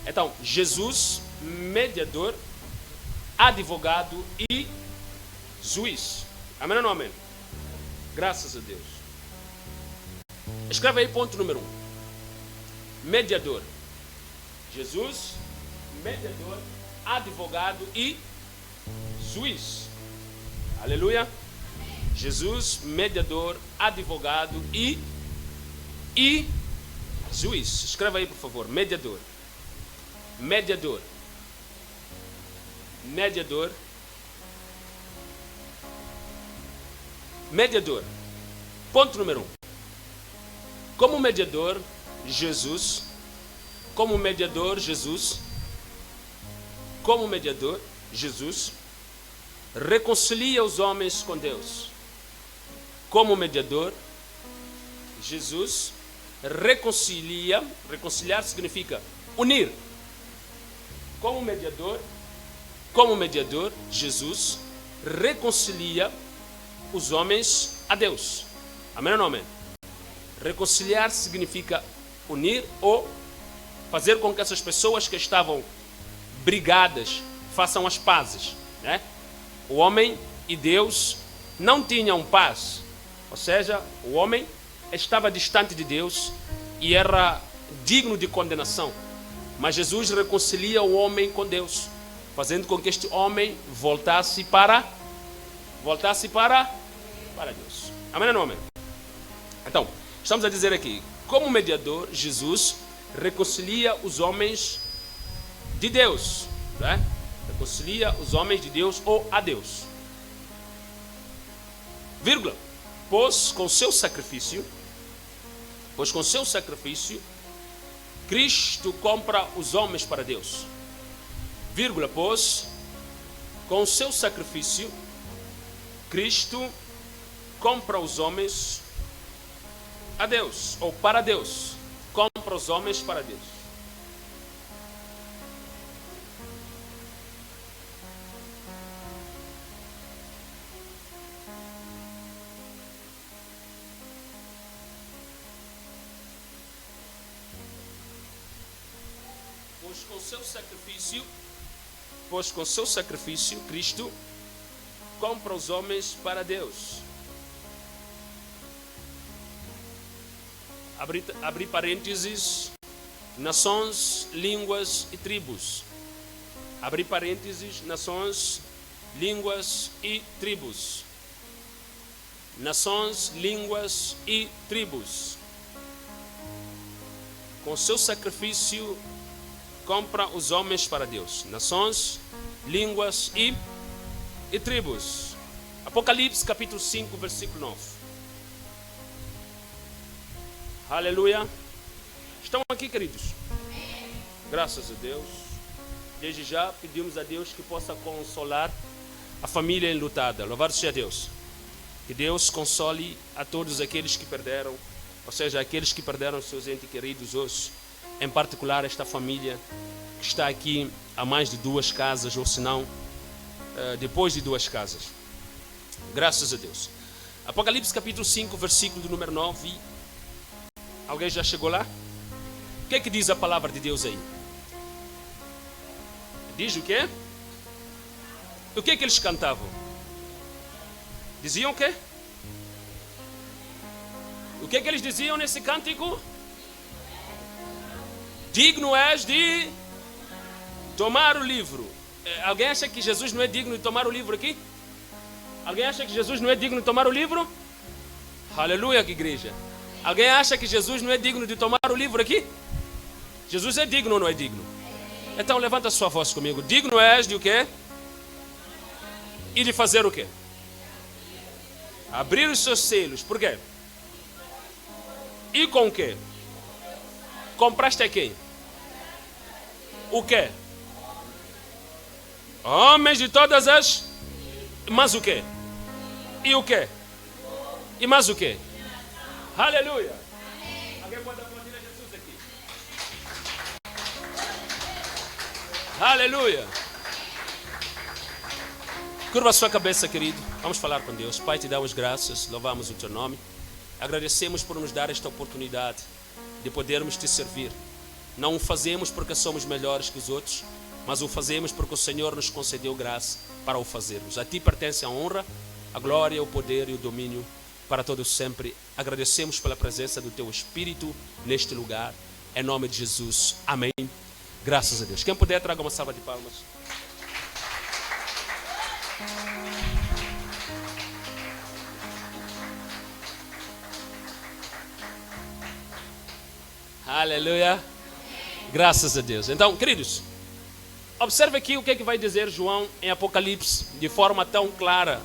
Então, Jesus, mediador, advogado e juiz. Amém ou não amém? Graças a Deus. Escreve aí ponto número 1. Mediador. Jesus, mediador, advogado e juiz. Aleluia. Jesus, mediador, advogado e juiz. Escreva aí, por favor. Mediador. Mediador. Mediador. Mediador. Ponto número 1. Como mediador, Jesus. Como mediador, Jesus. Como mediador, Jesus reconcilia os homens com Deus. Como mediador, Jesus reconcilia. Reconciliar significa unir. Como mediador, Jesus reconcilia os homens a Deus. Amém ou não amém? Reconciliar significa unir ou fazer com que essas pessoas que estavam brigadas façam as pazes, né? O homem e Deus não tinham paz. Ou seja, o homem estava distante de Deus e era digno de condenação. Mas Jesus reconcilia o homem com Deus, fazendo com que este homem voltasse para Deus. Amém ou não amém? Então, estamos a dizer aqui, como mediador, Jesus reconcilia os homens de Deus, né? Reconcilia os homens de Deus ou a Deus. Vírgula. Pois com seu sacrifício, Cristo compra os homens para Deus. Vírgula. Pois com seu sacrifício, Cristo compra os homens a Deus, ou para Deus. Compra os homens para Deus. Pois com seu sacrifício, Cristo compra os homens para Deus. Abrir parênteses, nações, línguas e tribos. Abrir parênteses, nações, línguas e tribos. Nações, línguas e tribos. Com seu sacrifício, compra os homens para Deus. Nações, línguas e tribos. Apocalipse capítulo 5, versículo 9. Aleluia. Estão aqui, queridos? Graças a Deus. Desde já pedimos a Deus que possa consolar a família enlutada. Louvado seja Deus. Que Deus console a todos aqueles que perderam, ou seja, aqueles que perderam seus entes queridos hoje. Em particular esta família que está aqui há mais de 2 casas, ou se não, depois de 2 casas. Graças a Deus. Apocalipse capítulo 5, versículo do número 9. Alguém já chegou lá? O que é que diz a palavra de Deus aí? Diz o quê? O que é que eles cantavam? Diziam o quê? O que é que eles diziam nesse cântico? Digno és de tomar o livro. Alguém acha que Jesus não é digno de tomar o livro aqui? Alguém acha que Jesus não é digno de tomar o livro? Aleluia, que igreja. Alguém acha que Jesus não é digno de tomar o livro aqui? Jesus é digno ou não é digno? Então levanta a sua voz comigo. Digno és de o quê? E de fazer o quê? Abrir os seus selos. Por quê? E com o quê? Compraste a quem? O quê? Homens de todas as... Mas o quê? E o quê? E mais o quê? Aleluia! Alguém pode aplaudir a Jesus aqui? Aleluia! Curva a sua cabeça, querido. Vamos falar com Deus. Pai, te damos graças, louvamos o teu nome. Agradecemos por nos dar esta oportunidade de podermos te servir. Não o fazemos porque somos melhores que os outros, mas o fazemos porque o Senhor nos concedeu graça para o fazermos. A ti pertence a honra, a glória, o poder e o domínio para todos sempre. Agradecemos pela presença do teu Espírito neste lugar. Em nome de Jesus. Amém. Graças a Deus. Quem puder, traga uma salva de palmas. Aleluia. Graças a Deus. Então, queridos, observe aqui o que é que vai dizer João em Apocalipse de forma tão clara,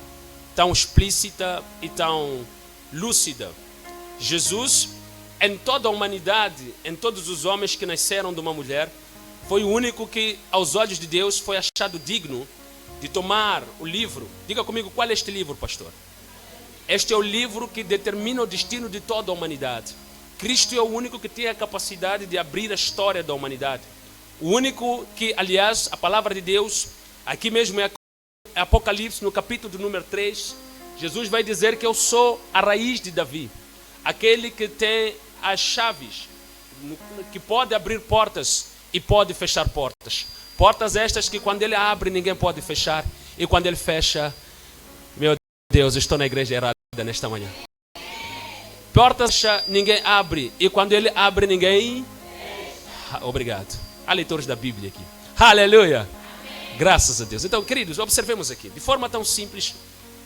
tão explícita e tão lúcida. Jesus, em toda a humanidade, em todos os homens que nasceram de uma mulher, foi o único que, aos olhos de Deus, foi achado digno de tomar o livro. Diga comigo, qual é este livro, pastor? Este é o livro que determina o destino de toda a humanidade. Cristo é o único que tem a capacidade de abrir a história da humanidade. O único que, aliás, a palavra de Deus, aqui mesmo é Apocalipse, no capítulo número 3, Jesus vai dizer que eu sou a raiz de Davi, aquele que tem as chaves, que pode abrir portas e pode fechar portas. Portas estas que quando ele abre ninguém pode fechar, e quando ele fecha, meu Deus, estou na igreja errada nesta manhã. Portas ninguém abre, e quando ele abre ninguém... Obrigado. Há leitores da Bíblia aqui. Aleluia. Graças a Deus. Então, queridos, observemos aqui. De forma tão simples,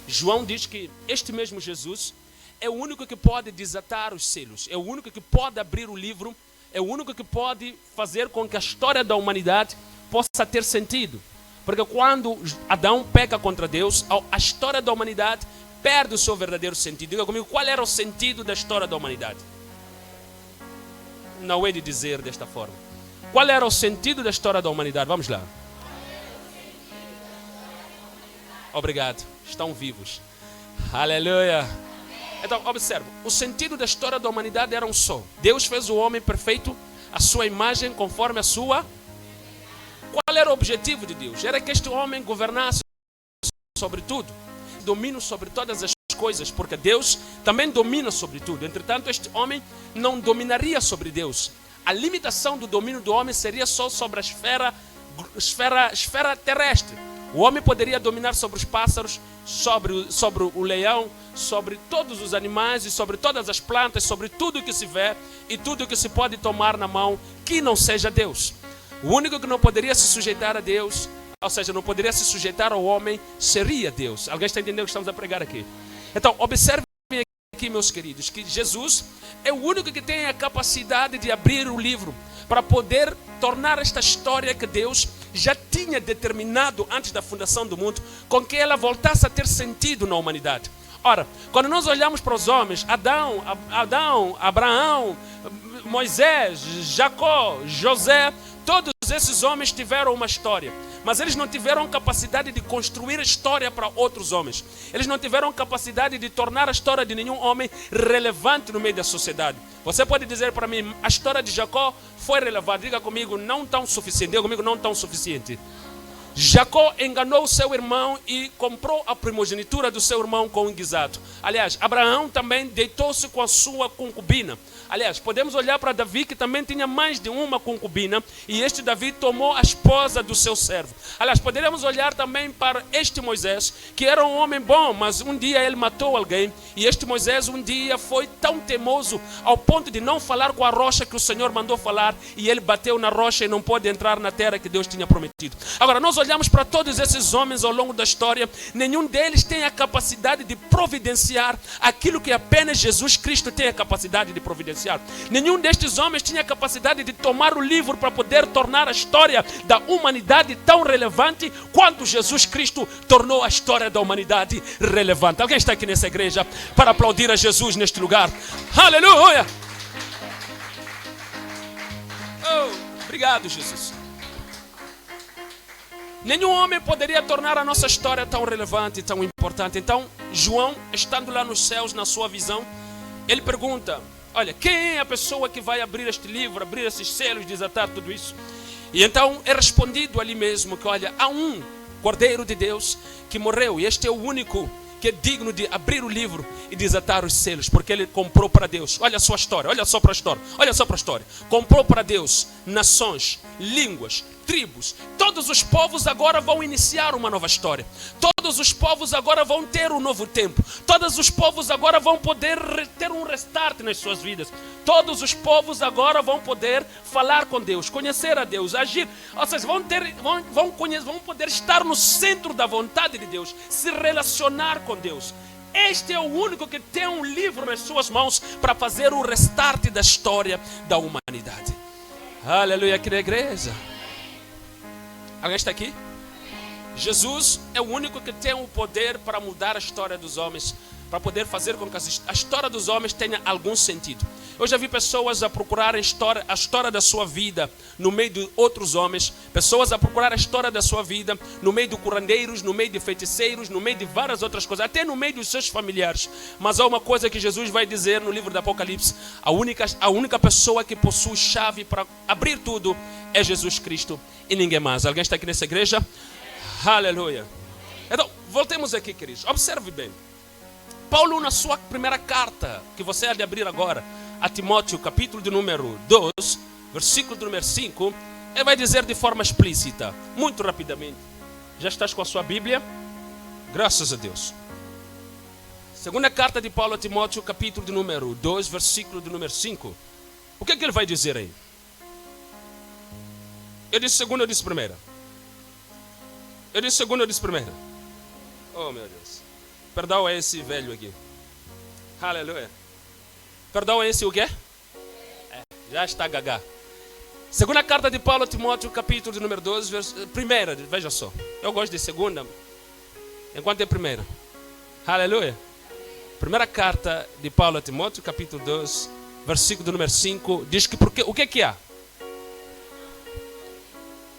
João diz que este mesmo Jesus é o único que pode desatar os selos. É o único que pode abrir o livro. É o único que pode fazer com que a história da humanidade possa ter sentido. Porque quando Adão peca contra Deus, a história da humanidade perde o seu verdadeiro sentido. Diga comigo, qual era o sentido da história da humanidade? Não é de dizer desta forma. Qual era o sentido da história da humanidade? Vamos lá. Obrigado. Estão vivos. Aleluia. Então, observe. O sentido da história da humanidade era um só. Deus fez o homem perfeito, a sua imagem, conforme a sua... Qual era o objetivo de Deus? Era que este homem governasse sobre tudo. Domínio sobre todas as coisas, porque Deus também domina sobre tudo. Entretanto, este homem não dominaria sobre Deus. A limitação do domínio do homem seria só sobre a esfera terrestre. O homem poderia dominar sobre os pássaros, sobre o leão, sobre todos os animais e sobre todas as plantas, sobre tudo que se vê e tudo que se pode tomar na mão que não seja Deus. O único que não poderia se sujeitar a Deus, ou seja, não poderia se sujeitar ao homem, seria Deus. Alguém está entendendo o que estamos a pregar aqui? Então, observem aqui, meus queridos, que Jesus é o único que tem a capacidade de abrir o livro para poder tornar esta história que Deus já tinha determinado antes da fundação do mundo, com que ela voltasse a ter sentido na humanidade. Ora, quando nós olhamos para os homens, Adão, Abraão, Moisés, Jacó, José, todos esses homens tiveram uma história, mas eles não tiveram capacidade de construir a história para outros homens. Eles não tiveram capacidade de tornar a história de nenhum homem relevante no meio da sociedade. Você pode dizer para mim, a história de Jacó foi relevante. Diga comigo, não tão suficiente. Diga comigo, não tão suficiente. Jacó enganou seu irmão e comprou a primogenitura do seu irmão com um guisado. Aliás, Abraão também deitou-se com a sua concubina. Aliás, podemos olhar para Davi, que também tinha mais de uma concubina, e este Davi tomou a esposa do seu servo. Aliás, poderíamos olhar também para este Moisés, que era um homem bom, mas um dia ele matou alguém, e este Moisés um dia foi tão teimoso ao ponto de não falar com a rocha que o Senhor mandou falar, e ele bateu na rocha e não pôde entrar na terra que Deus tinha prometido. Agora, nós olhamos para todos esses homens ao longo da história, nenhum deles tem a capacidade de providenciar aquilo que apenas Jesus Cristo tem a capacidade de providenciar. Nenhum destes homens tinha a capacidade de tomar o livro para poder tornar a história da humanidade tão relevante quanto Jesus Cristo tornou a história da humanidade relevante. Alguém está aqui nessa igreja para aplaudir a Jesus neste lugar? Aleluia! Oh, obrigado, Jesus. Nenhum homem poderia tornar a nossa história tão relevante, tão importante. Então, João, estando lá nos céus, na sua visão, ele pergunta: olha, quem é a pessoa que vai abrir este livro, abrir esses selos, desatar tudo isso? E então é respondido ali mesmo que, olha, há um Cordeiro de Deus que morreu, e este é o único que é digno de abrir o livro e desatar os selos, porque ele comprou para Deus. Olha a sua história, olha só para a história, olha só para a história. Comprou para Deus nações, línguas, tribos. Todos os povos agora vão iniciar uma nova história. Todos os povos agora vão ter um novo tempo. Todos os povos agora vão poder ter um restart nas suas vidas. Todos os povos agora vão poder falar com Deus, conhecer a Deus, agir. Ou seja, vão poder estar no centro da vontade de Deus, se relacionar com Deus. Este é o único que tem um livro nas suas mãos para fazer o restart da história da humanidade. Aleluia, aqui na igreja. Alguém está aqui? Jesus é o único que tem o poder para mudar a história dos homens, para poder fazer com que a história dos homens tenha algum sentido. Eu já vi pessoas a procurar a história da sua vida no meio de outros homens, pessoas a procurar a história da sua vida no meio de curandeiros, no meio de feiticeiros, no meio de várias outras coisas, até no meio dos seus familiares. Mas há uma coisa que Jesus vai dizer no livro do Apocalipse: a única pessoa que possui chave para abrir tudo é Jesus Cristo e ninguém mais. Alguém está aqui nessa igreja? Aleluia. Então, voltemos aqui, queridos. Observe bem. Paulo, na sua primeira carta, que você há de abrir agora, a Timóteo, capítulo de número 2, versículo de número 5, ele vai dizer de forma explícita, muito rapidamente. Já estás com a sua Bíblia? Graças a Deus. Segunda carta de Paulo a Timóteo, capítulo de número 2, versículo de número 5. O que é que ele vai dizer aí? Eu disse segunda, eu disse primeira. Eu disse segunda, eu disse primeira. Oh, meu Deus. Perdão a esse velho aqui. Aleluia. Perdão a esse o quê? Já está gaga. Segunda carta de Paulo a Timóteo, capítulo de número 12, primeira, veja só. Eu gosto de segunda, enquanto é primeira. Aleluia. Primeira carta de Paulo a Timóteo, capítulo 12, versículo de número 5, diz que porque, o que é que há?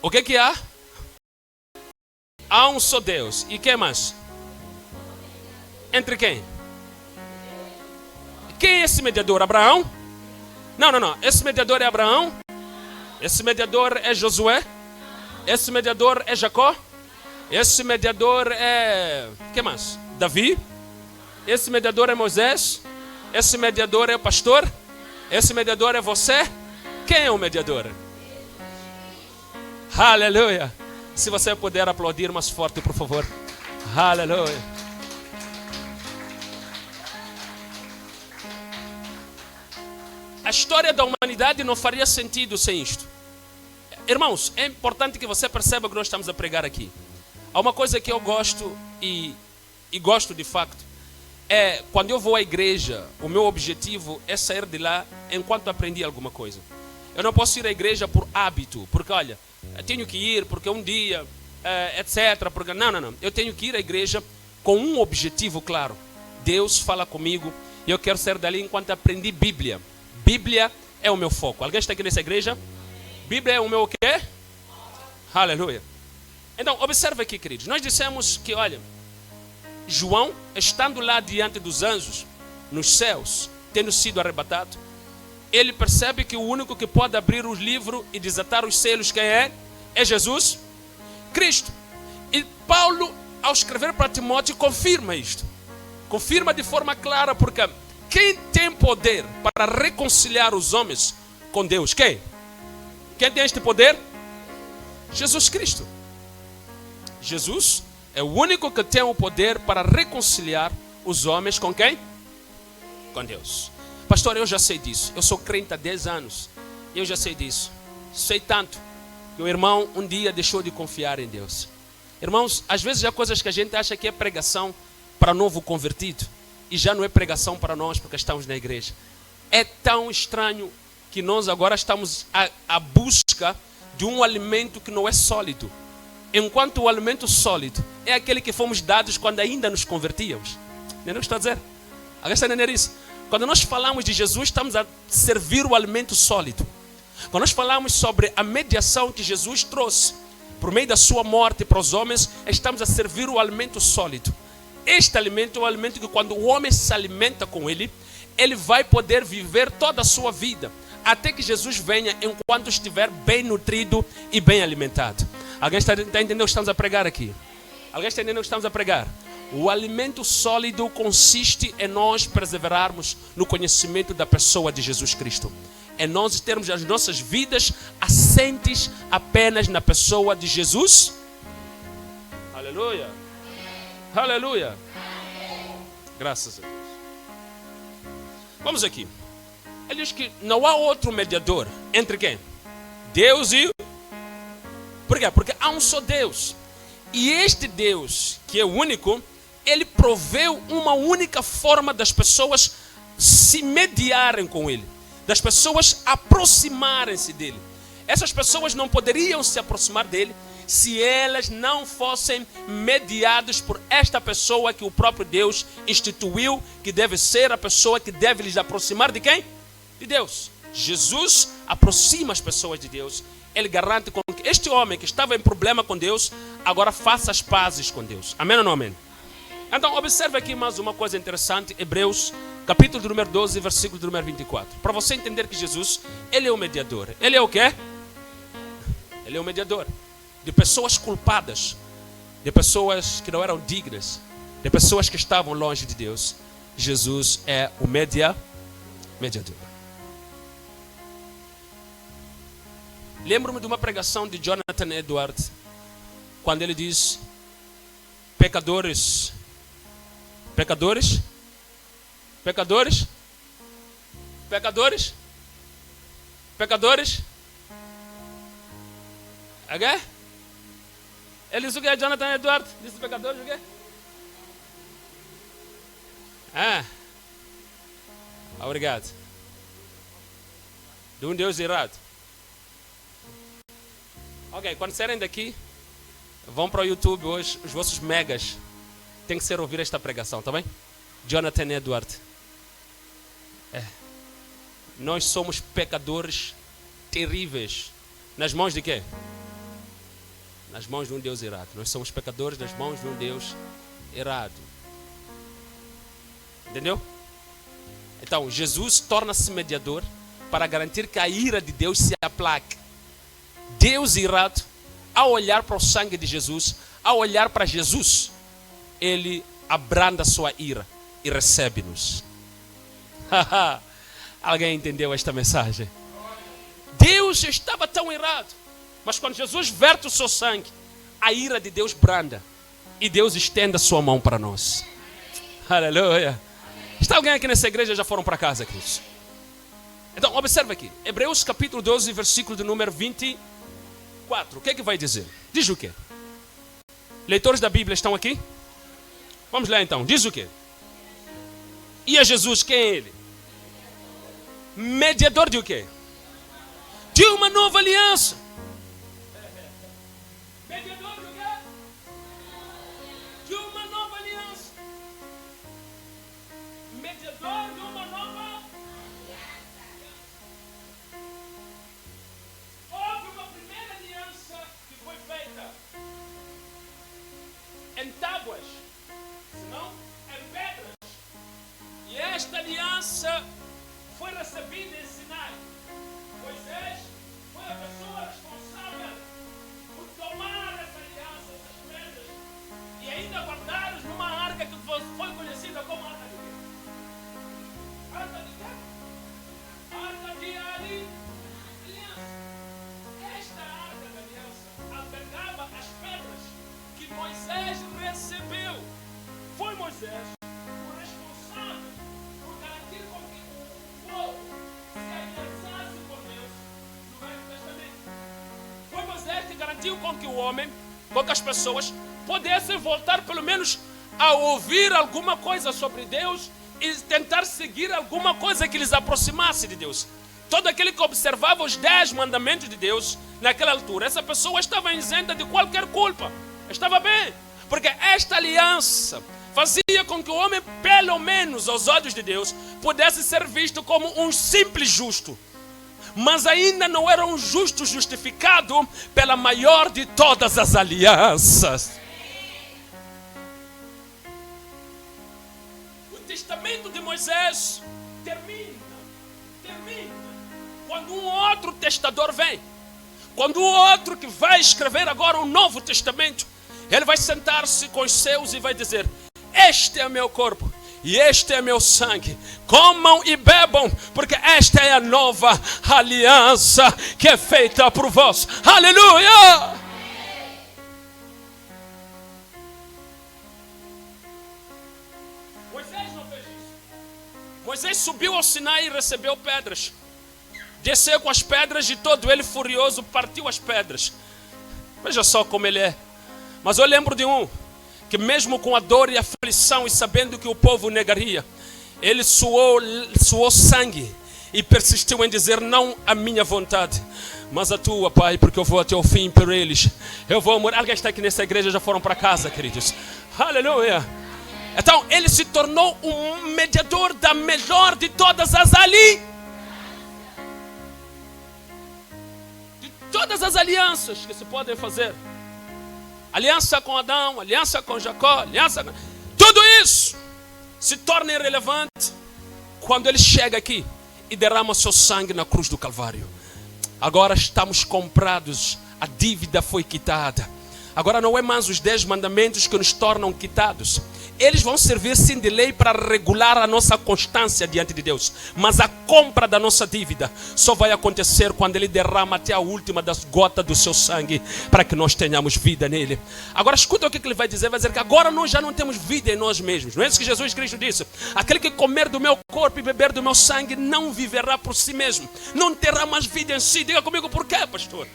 O que é que há? Há um só Deus. E quem mais? Entre quem? Quem é esse mediador? Abraão? Não. Esse mediador é Abraão? Esse mediador é Josué? Esse mediador é Jacó? Esse mediador é... Quem mais? Davi? Esse mediador é Moisés? Esse mediador é o pastor? Esse mediador é você? Quem é o mediador? Aleluia! Se você puder aplaudir mais forte, por favor. Aleluia. A história da humanidade não faria sentido sem isto. Irmãos, é importante que você perceba o que nós estamos a pregar aqui. Há uma coisa que eu gosto e gosto de facto. É quando eu vou à igreja, o meu objetivo é sair de lá enquanto aprendi alguma coisa. Eu não posso ir à igreja por hábito, porque olha, eu tenho que ir porque um dia, etc. Porque... Não. Eu tenho que ir à igreja com um objetivo claro. Deus fala comigo e eu quero sair dali enquanto aprendi Bíblia. Bíblia é o meu foco. Alguém está aqui nessa igreja? Bíblia é o meu o quê? Aleluia. Então, observe aqui, queridos. Nós dissemos que, olha, João, estando lá diante dos anjos, nos céus, tendo sido arrebatado, ele percebe que o único que pode abrir o livro e desatar os selos, quem é? É Jesus Cristo. E Paulo, ao escrever para Timóteo, confirma isto. Confirma de forma clara, porque quem tem poder para reconciliar os homens com Deus? Quem? Quem tem este poder? Jesus Cristo. Jesus é o único que tem o poder para reconciliar os homens com quem? Com Deus. Pastor, eu já sei disso. Eu sou crente há 10 anos. Eu já sei disso. Sei tanto que o irmão um dia deixou de confiar em Deus. Irmãos, às vezes há coisas que a gente acha que é pregação para novo convertido e já não é pregação para nós porque estamos na igreja. É tão estranho que nós agora estamos à busca de um alimento que não é sólido. Enquanto o alimento sólido é aquele que fomos dados quando ainda nos convertíamos. Não estou a dizer? Alguém está a entender isso? Quando nós falamos de Jesus, estamos a servir o alimento sólido. Quando nós falamos sobre a mediação que Jesus trouxe por meio da sua morte para os homens, estamos a servir o alimento sólido. Este alimento é o alimento que quando o homem se alimenta com ele, ele vai poder viver toda a sua vida, até que Jesus venha enquanto estiver bem nutrido e bem alimentado. Alguém está entendendo o que estamos a pregar aqui? Alguém está entendendo o que estamos a pregar? O alimento sólido consiste em nós perseverarmos no conhecimento da pessoa de Jesus Cristo. É nós termos as nossas vidas assentes apenas na pessoa de Jesus. Aleluia. Aleluia. Graças a Deus. Vamos aqui. Ele diz que não há outro mediador entre quem? Deus e... Por quê? Porque há um só Deus. E este Deus, que é único, ele proveu uma única forma das pessoas se mediarem com ele, das pessoas aproximarem-se dele. Essas pessoas não poderiam se aproximar dele se elas não fossem mediadas por esta pessoa que o próprio Deus instituiu, que deve ser a pessoa que deve lhes aproximar de quem? De Deus. Jesus aproxima as pessoas de Deus. Ele garante com que este homem que estava em problema com Deus, agora faça as pazes com Deus. Amém ou não amém? Então, observe aqui mais uma coisa interessante. Hebreus, capítulo número 12, versículo número 24. Para você entender que Jesus, ele é o mediador. Ele é o quê? Ele é o mediador de pessoas culpadas, de pessoas que não eram dignas, de pessoas que estavam longe de Deus. Jesus é o mediador. Lembro-me de uma pregação de Jonathan Edwards, quando ele diz: pecadores, pecadores, pecadores, pecadores, pecadores. Ok? Ele diz o que? Jonathan Edwards diz pecadores o quê? Obrigado. De um Deus irado. Ok, quando saírem daqui, vão para o YouTube hoje, os vossos megas tem que ser ouvir esta pregação, tá bem? Jonathan Edwards. Nós somos pecadores terríveis. Nas mãos de quê? Nas mãos de um Deus irado. Nós somos pecadores nas mãos de um Deus irado. Entendeu? Então, Jesus torna-se mediador para garantir que a ira de Deus se aplaque. Deus irado, ao olhar para o sangue de Jesus, ao olhar para Jesus, ele abranda a sua ira e recebe-nos. Alguém entendeu esta mensagem? Deus estava tão irado, mas quando Jesus verte o seu sangue, a ira de Deus branda e Deus estende a sua mão para nós. Aleluia. Está alguém aqui nessa igreja? Já foram para casa, queridos? Então, observa aqui. Hebreus capítulo 12, versículo de número 24. O que é que vai dizer? Diz o quê? Leitores da Bíblia estão aqui? Vamos lá então. Diz o quê? E a Jesus, quem é ele? Mediador de o quê? De uma nova aliança. Mediador de o quê? De uma nova aliança. Mediador de uma nova aliança. Houve uma primeira aliança que foi feita em tábuas, senão em pedras. E esta aliança foi recebida em Sinai. Moisés foi a pessoa responsável por tomar essa aliança, essas pedras, e ainda guardá-las numa arca que foi conhecida como arca de quê? Arca de quê? Arca de aliança. Esta arca da aliança albergava as pedras que Moisés recebeu. Foi Moisés o responsável por garantir com que o povo se aliançasse com Deus no Velho Testamento. Foi Moisés que garantiu com que o homem, com que as pessoas pudessem voltar pelo menos a ouvir alguma coisa sobre Deus e tentar seguir alguma coisa que lhes aproximasse de Deus. Todo aquele que observava os 10 mandamentos de Deus naquela altura, essa pessoa estava isenta de qualquer culpa. Estava bem, porque esta aliança fazia com que o homem, pelo menos aos olhos de Deus, pudesse ser visto como um simples justo. Mas ainda não era um justo justificado pela maior de todas as alianças. O testamento de Moisés termina quando um outro testador vem. Quando o outro que vai escrever agora um novo testamento, ele vai sentar-se com os seus e vai dizer: este é meu corpo e este é meu sangue. Comam e bebam, porque esta é a nova aliança que é feita por vós. Aleluia! Moisés não fez isso. Moisés subiu ao Sinai e recebeu pedras. Desceu com as pedras e todo ele furioso partiu as pedras. Veja só como ele é. Mas eu lembro de um que mesmo com a dor e a aflição e sabendo que o povo negaria, ele suou sangue e persistiu em dizer: não a minha vontade, mas a tua, Pai, porque eu vou até o fim por eles. Eu vou morrer. Alguém está aqui nessa igreja, já foram para casa, queridos? Aleluia! Então ele se tornou um mediador da melhor de todas as todas as alianças que se podem fazer. Aliança com Adão, aliança com Jacó, aliança com... Tudo isso se torna irrelevante quando ele chega aqui e derrama seu sangue na cruz do Calvário. Agora estamos comprados, a dívida foi quitada. Agora não é mais os 10 mandamentos que nos tornam quitados. Eles vão servir sim de lei para regular a nossa constância diante de Deus. Mas a compra da nossa dívida só vai acontecer quando Ele derrama até a última das gotas do seu sangue, para que nós tenhamos vida nele. Agora escuta o que Ele vai dizer. Vai dizer que agora nós já não temos vida em nós mesmos. Não é isso que Jesus Cristo disse? Aquele que comer do meu corpo e beber do meu sangue não viverá por si mesmo, não terá mais vida em si. Diga comigo, por quê, pastor?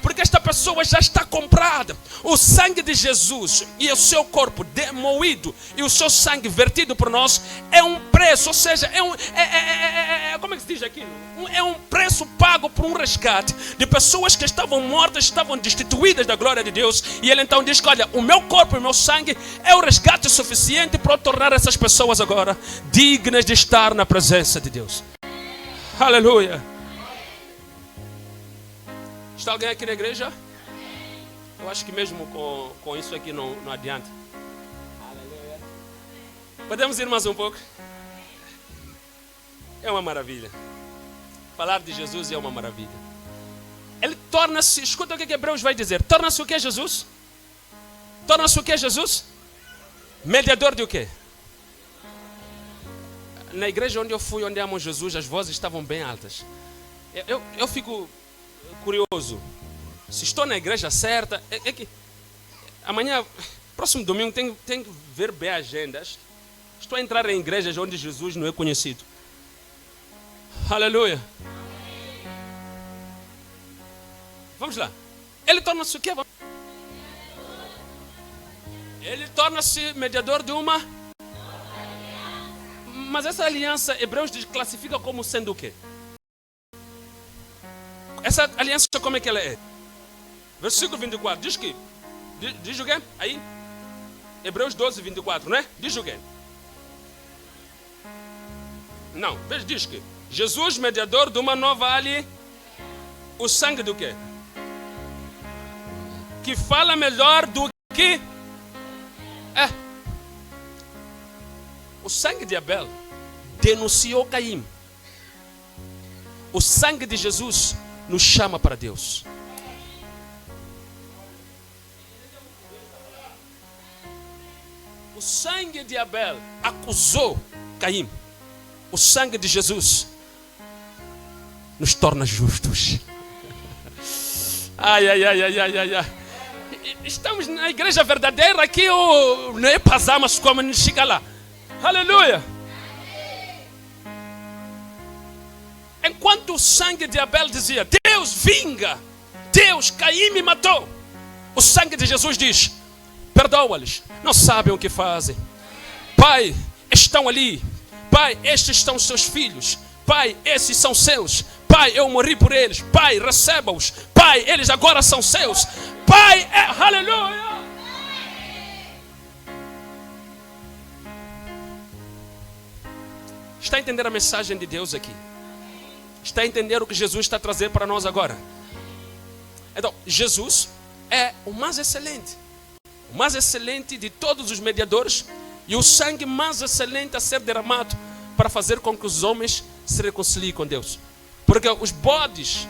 Porque esta pessoa já está comprada. O sangue de Jesus e o seu corpo moído e o seu sangue vertido por nós é um preço, ou seja, como é que se diz aquilo? É um preço pago por um resgate de pessoas que estavam mortas, estavam destituídas da glória de Deus. E ele então diz que olha, o meu corpo e o meu sangue é o resgate suficiente para tornar essas pessoas agora dignas de estar na presença de Deus. Aleluia. Está alguém aqui na igreja? Eu acho que mesmo com isso aqui não adianta. Aleluia. Podemos ir mais um pouco? É uma maravilha. Falar de Jesus é uma maravilha. Ele torna-se, escuta o que Hebreus vai dizer. Torna-se o que, Jesus? Torna-se o que, Jesus? Mediador de o quê? Na igreja onde eu fui, onde amo Jesus, as vozes estavam bem altas. Eu fico curioso, se estou na igreja certa, é que amanhã, próximo domingo, tenho que ver bem agendas. Estou a entrar em igrejas onde Jesus não é conhecido. Aleluia. Vamos lá. Ele torna-se o quê? Ele torna-se mediador de uma... Mas essa aliança, Hebreus classifica como sendo o quê? Essa aliança, como é que ela é? Versículo 24, diz que... Diz o quê? Aí? Hebreus 12, 24, não é? Diz o quê? Não, diz que Jesus, mediador de uma nova aliança. O sangue do quê? Que fala melhor do que... O sangue de Abel denunciou Caim. O sangue de Jesus nos chama para Deus. O sangue de Abel acusou Caim. O sangue de Jesus nos torna justos. Ai. Estamos na igreja verdadeira aqui, ou não é pasamos como não chega lá. Aleluia. Enquanto o sangue de Abel dizia: Deus vinga, Deus, Caim me matou, o sangue de Jesus diz: perdoa-lhes, não sabem o que fazem. Pai, estão ali. Pai, estes são seus filhos. Pai, esses são seus. Pai, eu morri por eles. Pai, receba-os. Pai, eles agora são seus. Pai, aleluia. Está a entender a mensagem de Deus aqui? Está a entender o que Jesus está trazendo para nós agora? Então, Jesus é o mais excelente de todos os mediadores e o sangue mais excelente a ser derramado para fazer com que os homens se reconciliem com Deus. Porque os bodes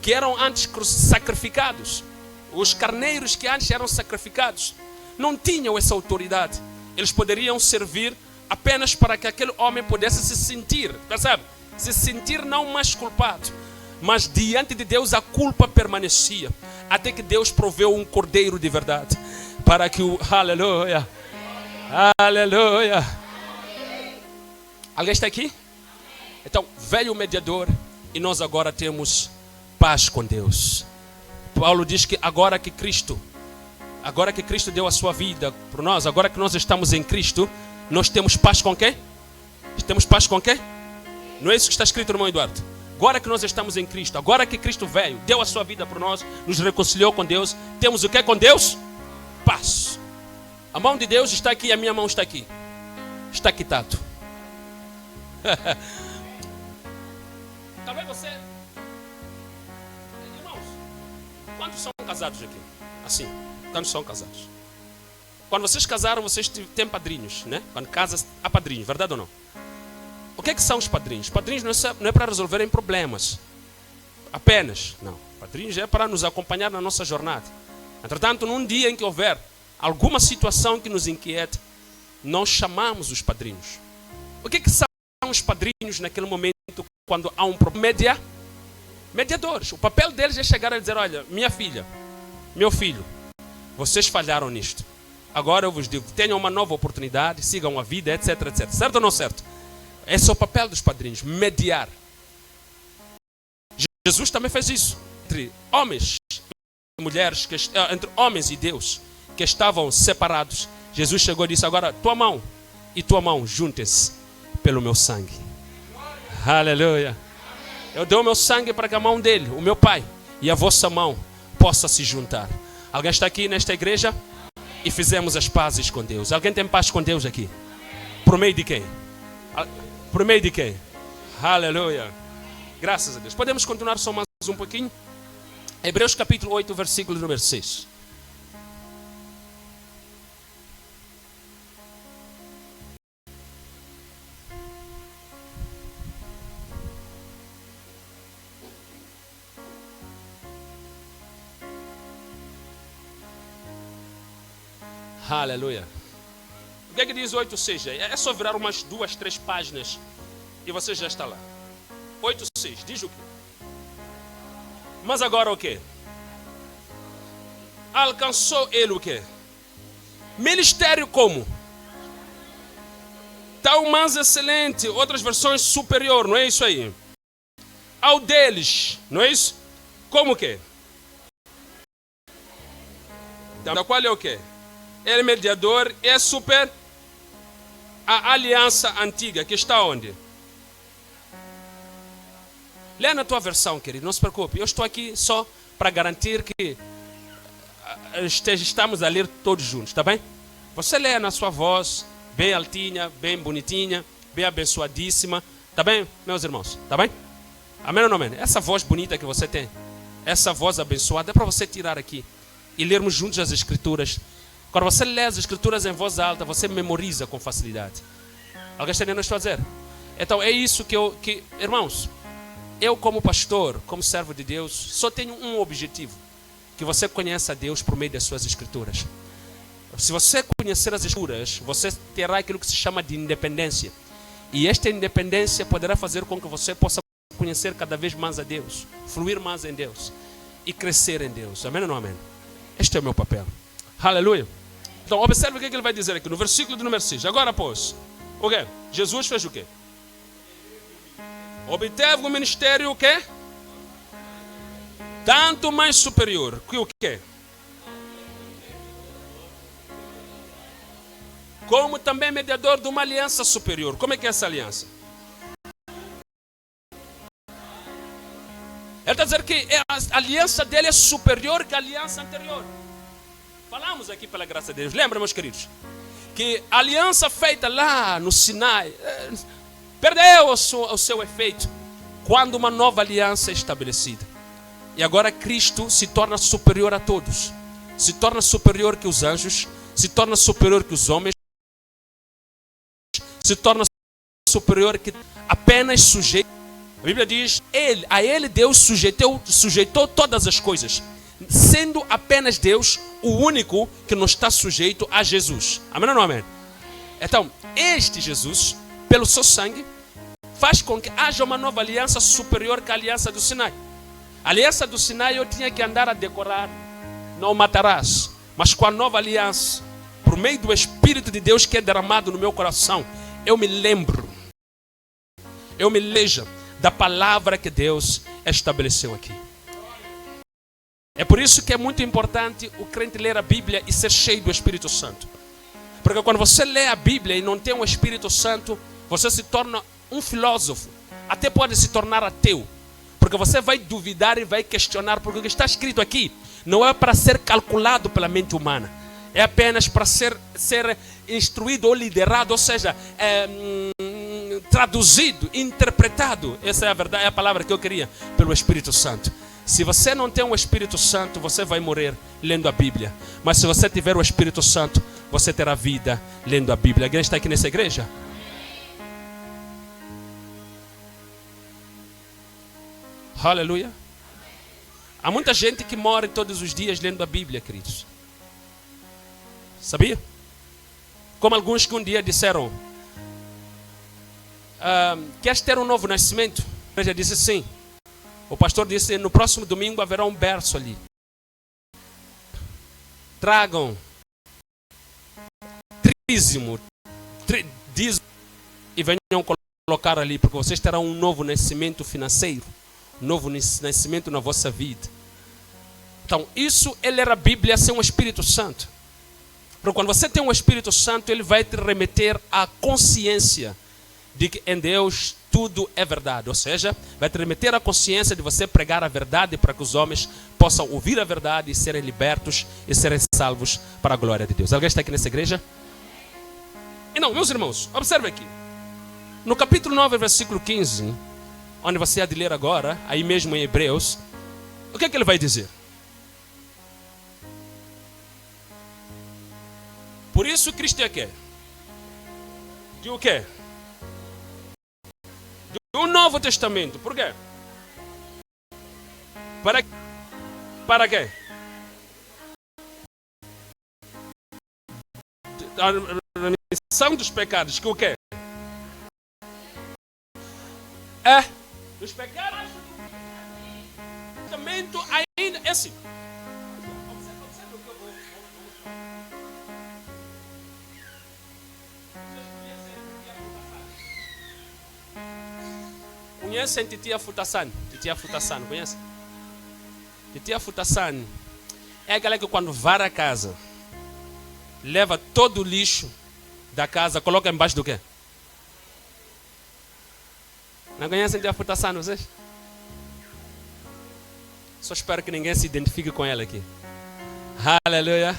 que eram antes sacrificados, os carneiros que antes eram sacrificados, não tinham essa autoridade. eles poderiam servir apenas para que aquele homem pudesse se sentir, percebe? Se sentir não mais culpado, mas diante de Deus a culpa permanecia, até que Deus proveu um cordeiro de verdade, para que o... Aleluia! Aleluia! Alguém está aqui? Então, veio o mediador e nós agora temos paz com Deus. Paulo diz que agora que Cristo deu a sua vida por nós, agora que nós estamos em Cristo, nós temos paz com quem? Temos paz com quem? Não é isso que está escrito, irmão Eduardo? Agora que nós estamos em Cristo, agora que Cristo veio, deu a sua vida por nós, nos reconciliou com Deus, temos o que com Deus? Paz. A mão de Deus está aqui, a minha mão está aqui. Está quitado. Talvez você... Irmãos, quantos são casados aqui? Assim, quantos são casados? Quando vocês casaram, vocês têm padrinhos, né? Quando casam, há padrinhos, verdade ou não? O que são os padrinhos? Padrinhos não é para resolverem problemas. Apenas, não. Padrinhos é para nos acompanhar na nossa jornada. Entretanto, num dia em que houver alguma situação que nos inquiete, nós chamamos os padrinhos. O que são os padrinhos naquele momento quando há um problema? Mediadores. O papel deles é chegar e dizer, olha, minha filha, meu filho, vocês falharam nisto. Agora eu vos digo, tenham uma nova oportunidade, sigam a vida, etc, etc. Certo ou não certo? Esse é o papel dos padrinhos, mediar. Jesus também fez isso. Entre homens e mulheres, entre homens e Deus, que estavam separados. Jesus chegou e disse, agora tua mão e tua mão juntem-se pelo meu sangue. Aleluia. Eu dou o meu sangue para que a mão dele, o meu Pai, e a vossa mão possa se juntar. Alguém está aqui nesta igreja? E fizemos as pazes com Deus. Alguém tem paz com Deus aqui? Por meio de quem? Por meio de quem? Aleluia. Graças a Deus. Podemos continuar só mais um pouquinho? Hebreus capítulo 8, versículo número 6. Aleluia. O que é que diz 8:6? É só virar umas 2, 3 páginas e você já está lá. 8:6 diz o quê? Mas agora o quê? Alcançou ele o quê? Ministério como? Tal mais excelente, outras versões superior, não é isso aí? Ao deles, não é isso? Como o quê? Da qual é o quê? Ele é mediador, é super a aliança antiga, que está onde? Lê na tua versão, querido, não se preocupe. Eu estou aqui só para garantir que estamos a ler todos juntos, tá bem? Você lê na sua voz, bem altinha, bem bonitinha, bem abençoadíssima, tá bem, meus irmãos? Tá bem? Amém ou não amém? Essa voz bonita que você tem, essa voz abençoada, é para você tirar aqui e lermos juntos as Escrituras. Quando você lê as Escrituras em voz alta, você memoriza com facilidade. Alguém está entendendo o que eu estou a dizer? Então é isso que irmãos, eu como pastor, como servo de Deus, só tenho um objetivo: que você conheça a Deus por meio das suas Escrituras. Se você conhecer as Escrituras, você terá aquilo que se chama de independência. E esta independência poderá fazer com que você possa conhecer cada vez mais a Deus, fluir mais em Deus e crescer em Deus. Amém ou não amém? Este é o meu papel. Aleluia. Então, observe o que ele vai dizer aqui no versículo do número 6. Agora, pois, o quê? Jesus fez o quê? Obteve o ministério o quê? Tanto mais superior que o quê? Como também mediador de uma aliança superior. Como é que é essa aliança? Ele está dizendo que a aliança dele é superior que a aliança anterior. Falamos aqui pela graça de Deus. Lembra, meus queridos? Que a aliança feita lá no Sinai perdeu o seu efeito quando uma nova aliança é estabelecida. E agora Cristo se torna superior a todos. Se torna superior que os anjos. Se torna superior que os homens. Se torna superior que apenas sujeito. A Bíblia diz, a ele Deus sujeitou todas as coisas, sendo apenas Deus o único que não está sujeito a Jesus. Amém ou não amém? Então, este Jesus, pelo seu sangue, faz com que haja uma nova aliança superior que a aliança do Sinai. A aliança do Sinai eu tinha que andar a decorar, não matarás. Mas com a nova aliança, por meio do Espírito de Deus que é derramado no meu coração, eu me lembro, da palavra que Deus estabeleceu aqui. É por isso que é muito importante o crente ler a Bíblia e ser cheio do Espírito Santo. Porque quando você lê a Bíblia e não tem o Espírito Santo, você se torna um filósofo. Até pode se tornar ateu. Porque você vai duvidar e vai questionar. Porque o que está escrito aqui não é para ser calculado pela mente humana. É apenas para ser instruído ou liderado. Ou seja, traduzido, interpretado. Essa é a verdade, é a palavra que eu queria. Pelo Espírito Santo. Se você não tem o Espírito Santo, você vai morrer lendo a Bíblia. Mas se você tiver o Espírito Santo, você terá vida lendo a Bíblia. Alguém está aqui nessa igreja? Aleluia. Há muita gente que morre todos os dias lendo a Bíblia, queridos. Sabia? Como alguns que um dia disseram: queres ter um novo nascimento? Eu já disse sim. O pastor disse: no próximo domingo haverá um berço ali. Tragam dízimo e venham colocar ali, porque vocês terão um novo nascimento financeiro, um novo nascimento na vossa vida. Então, isso é ler a Bíblia sem o Espírito Santo. Porque quando você tem o Espírito Santo, ele vai te remeter à consciência de que em Deus tudo é verdade. Ou seja, vai te remeter à consciência de você pregar a verdade para que os homens possam ouvir a verdade e serem libertos e serem salvos para a glória de Deus. Alguém está aqui nessa igreja? E não, meus irmãos, observe aqui. No capítulo 9, versículo 15, onde você há de ler agora, aí mesmo em Hebreus, o que é que ele vai dizer? Por isso Cristo é quê? De o quê? Do Novo Testamento. Por quê? Para quê? A remissão dos pecados. Que o quê? É. Dos pecados do Testamento ainda é assim. Observe o que eu vou Conhecem Titia Futassan? Titia Futassan, conhece? Titia Futassan é aquela que quando vara a casa, leva todo o lixo da casa, coloca embaixo do quê? Não conhecem Titia Futassan, vocês? Só espero que ninguém se identifique com ela aqui. Aleluia.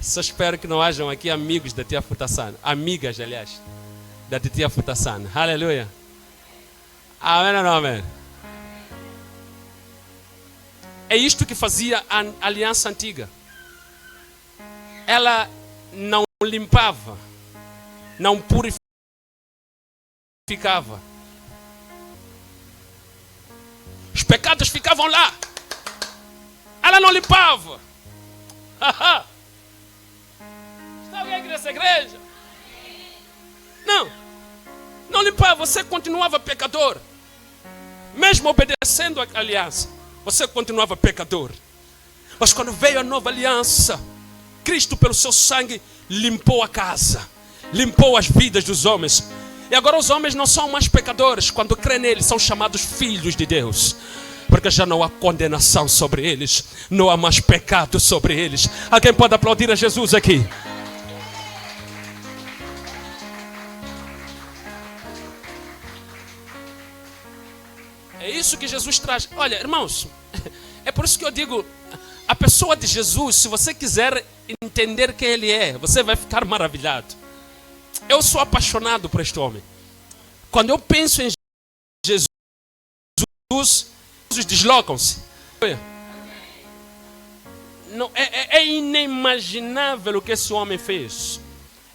Só espero que não hajam aqui amigos da Tia Futassan. Amigas, aliás, da Titia Futassan. Aleluia. Amém ou não amém? É isto que fazia a aliança antiga. Ela não limpava, não purificava. Os pecados ficavam lá. Ela não limpava. Está alguém aqui nessa igreja? Não limpava, você continuava pecador. Mesmo obedecendo a aliança, você continuava pecador. Mas quando veio a nova aliança, Cristo pelo seu sangue limpou a casa, limpou as vidas dos homens. E agora os homens não são mais pecadores. Quando crê nele, são chamados filhos de Deus. Porque já não há condenação sobre eles, não há mais pecado sobre eles. Alguém pode aplaudir a Jesus aqui? É isso que Jesus traz. Olha, irmãos, é por isso que eu digo, a pessoa de Jesus, se você quiser entender quem ele é, você vai ficar maravilhado. Eu sou apaixonado por este homem. Quando eu penso em Jesus, deslocam-se. Não, é inimaginável o que esse homem fez.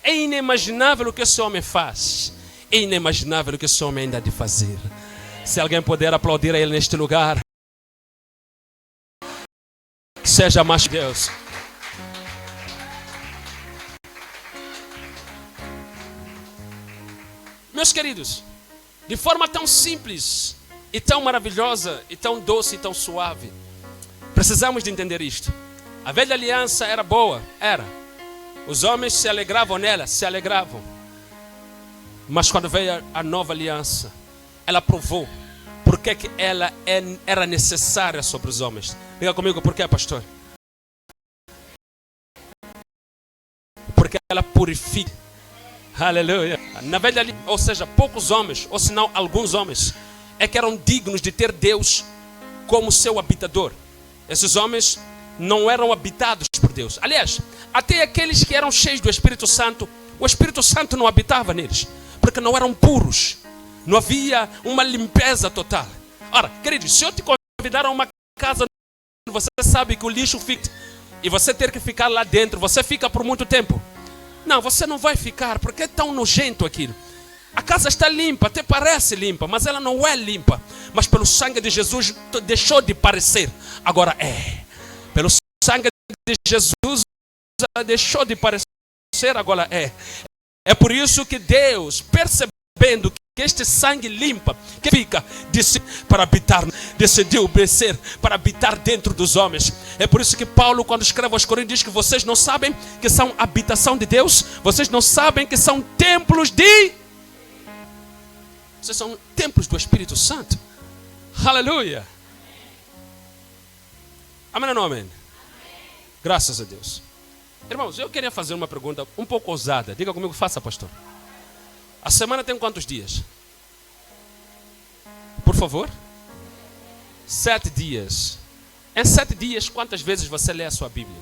É inimaginável o que esse homem faz. É inimaginável o que esse homem ainda há de fazer. Se alguém puder aplaudir a ele neste lugar, que seja mais Deus. Meus queridos, de forma tão simples e tão maravilhosa e tão doce e tão suave, precisamos de entender isto. A velha aliança era boa, era. Os homens se alegravam nela, se alegravam. Mas quando veio a nova aliança, ela provou porque que ela era necessária sobre os homens. Diga comigo, por quê, pastor? Porque ela purifica. Aleluia. Na velha aliança, ou seja, poucos homens, ou senão alguns homens, é que eram dignos de ter Deus como seu habitador. Esses homens não eram habitados por Deus. Aliás, até aqueles que eram cheios do Espírito Santo, o Espírito Santo não habitava neles, porque não eram puros. Não havia uma limpeza total. Ora, queridos, se eu te convidar a uma casa, você sabe que o lixo fica, e você ter que ficar lá dentro, você fica por muito tempo. Não, você não vai ficar, porque é tão nojento aquilo. A casa está limpa, até parece limpa, mas ela não é limpa. Mas pelo sangue de Jesus deixou de parecer, agora é. Pelo sangue de Jesus deixou de parecer, agora é. É por isso que Deus, percebendo que este sangue limpa, que fica, para habitar, decidiu descer para habitar dentro dos homens. É por isso que Paulo, quando escreve aos Coríntios, diz que vocês não sabem que são habitação de Deus, vocês não sabem que são templos de... Vocês são templos do Espírito Santo. Aleluia. Amém ou não amém? Graças a Deus. Irmãos, eu queria fazer uma pergunta um pouco ousada. Diga comigo, faça, pastor. A semana tem quantos dias? Por favor? 7 dias. Em 7 dias, quantas vezes você lê a sua Bíblia?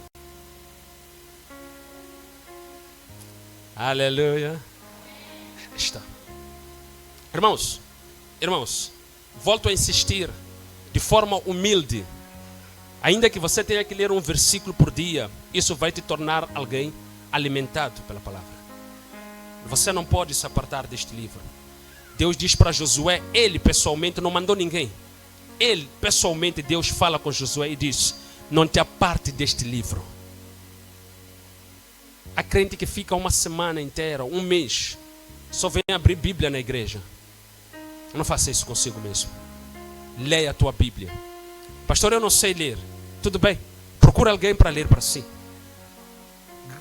Aleluia. Está. Irmãos, volto a insistir de forma humilde. Ainda que você tenha que ler um versículo por dia, isso vai te tornar alguém alimentado pela palavra. Você não pode se apartar deste livro. Deus diz para Josué, ele pessoalmente não mandou ninguém. Ele pessoalmente, Deus fala com Josué e diz, não te aparte deste livro. Há crente que fica uma semana inteira, um mês, só vem abrir Bíblia na igreja. Não faça isso consigo mesmo. Leia a tua Bíblia. Pastor, eu não sei ler. Tudo bem, procura alguém para ler para si.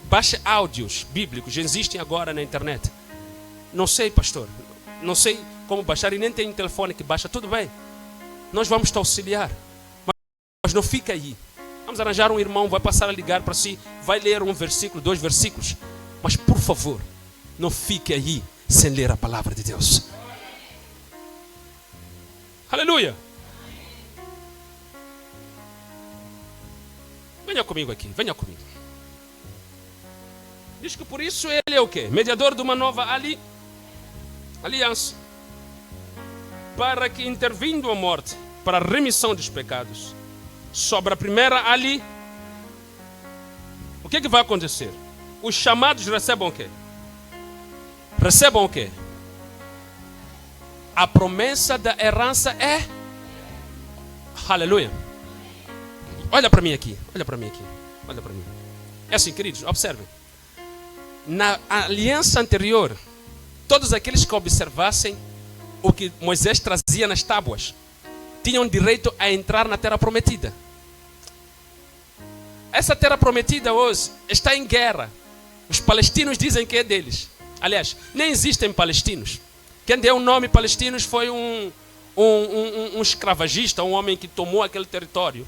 Baixe áudios bíblicos, já existem agora na internet. Não sei, pastor, não sei como baixar e nem tem um telefone que baixa. Tudo bem, nós vamos te auxiliar. Mas não fica aí. Vamos arranjar um irmão, vai passar a ligar para si, vai ler um versículo, 2 versículos. Mas por favor, não fique aí sem ler a palavra de Deus. Aleluia. Venha comigo aqui, venha comigo. Diz que por isso ele é o quê? Mediador de uma nova aliança. Para que intervindo a morte, para a remissão dos pecados, sobre a primeira o que vai acontecer? Os chamados recebam o quê? Recebam o quê? A promessa da herança é... Aleluia. Olha para mim aqui, olha para mim aqui, olha para mim. É assim, queridos, observem. Na aliança anterior, todos aqueles que observassem o que Moisés trazia nas tábuas, tinham direito a entrar na terra prometida. Essa terra prometida hoje está em guerra. Os palestinos dizem que é deles. Aliás, nem existem palestinos. Quem deu o nome palestinos foi um escravagista, um homem que tomou aquele território.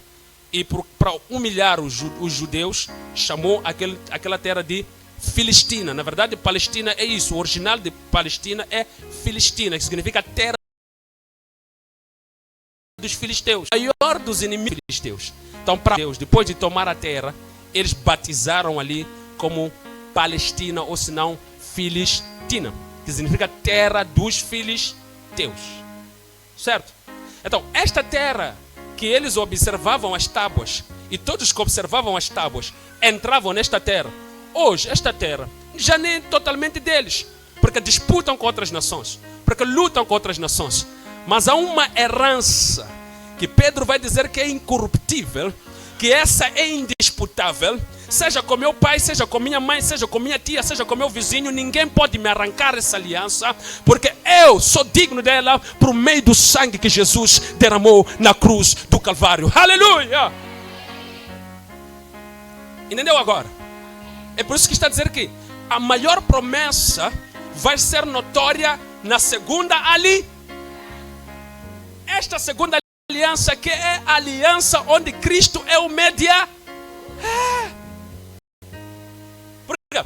E para humilhar os judeus, chamou aquela terra de Filistina. Na verdade, Palestina é isso. O original de Palestina é Filistina, que significa terra dos filisteus, maior dos inimigos filisteus. Então, para Deus, depois de tomar a terra, eles batizaram ali como Palestina, ou senão Filistina, que significa terra dos filisteus. Certo? Então, esta terra que eles observavam as tábuas, e todos que observavam as tábuas entravam nesta terra. Hoje, esta terra já nem é totalmente deles, porque disputam com outras nações, porque lutam com outras nações. Mas há uma herança que Pedro vai dizer que é incorruptível, que essa é indisputável, seja com meu pai, seja com minha mãe, seja com minha tia, seja com meu vizinho, ninguém pode me arrancar essa aliança, porque eu sou digno dela por meio do sangue que Jesus derramou na cruz do Calvário. Aleluia! Entendeu agora? É por isso que está a dizer que a maior promessa vai ser notória na segunda aliança. Esta segunda aliança que é a aliança onde Cristo é o mediador.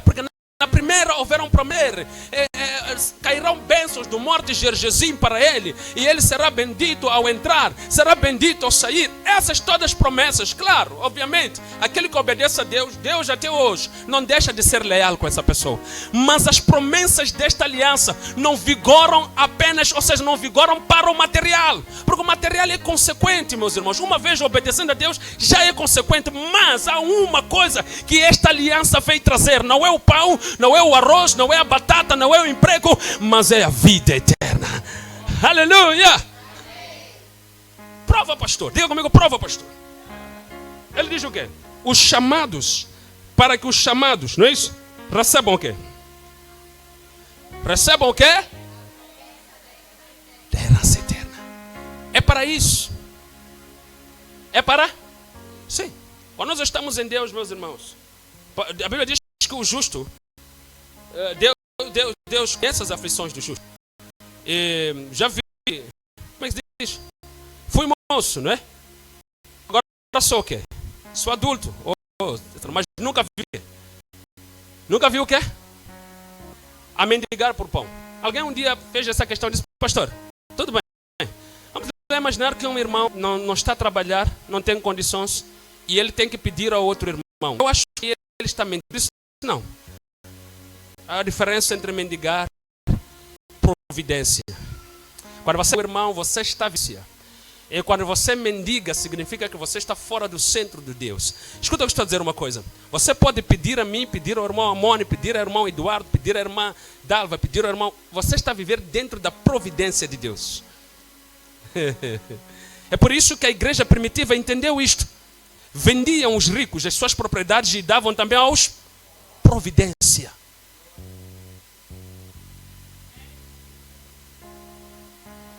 Porque na primeira houveram promessas, cairão bênçãos do monte Gerizim para ele, e ele será bendito ao entrar, será bendito ao sair. Essas todas promessas, claro, obviamente, aquele que obedece a Deus, Deus até hoje não deixa de ser leal com essa pessoa. Mas as promessas desta aliança não vigoram apenas, ou seja, não vigoram para o material, porque o material é consequente, meus irmãos. Uma vez obedecendo a Deus, já é consequente, mas há uma coisa que esta aliança veio trazer: não é o pão, não é o arroz, não é a batata, não é o emprego, mas é a vida eterna. Aleluia! Prova, pastor. Diga comigo, prova, pastor. Ele diz o quê? Os chamados, para que os chamados, não é isso? Recebam o quê? Recebam o quê? Herança eterna. É para isso. É para? Sim. Quando nós estamos em Deus, meus irmãos, a Bíblia diz que o justo, Deus conhece as aflições do justo. Já vi, como é que diz? Fui moço, não é? Agora sou o quê? Sou adulto. Mas nunca vi. Nunca vi o quê? A mendigar por pão. Alguém um dia fez essa questão e disse: pastor, tudo bem. Vamos imaginar que um irmão não está a trabalhar, não tem condições, e ele tem que pedir ao outro irmão. Eu acho que ele está mentindo. Não. A diferença entre mendigar e providência. Quando você é um irmão, você está viciado. E quando você mendiga, significa que você está fora do centro de Deus. Escuta, eu estou a dizer uma coisa. Você pode pedir a mim, pedir ao irmão Amoni, pedir ao irmão Eduardo, pedir à irmã Dalva, pedir ao irmão... Você está a viver dentro da providência de Deus. É por isso que a igreja primitiva entendeu isto. Vendiam os ricos as suas propriedades e davam também aos providência.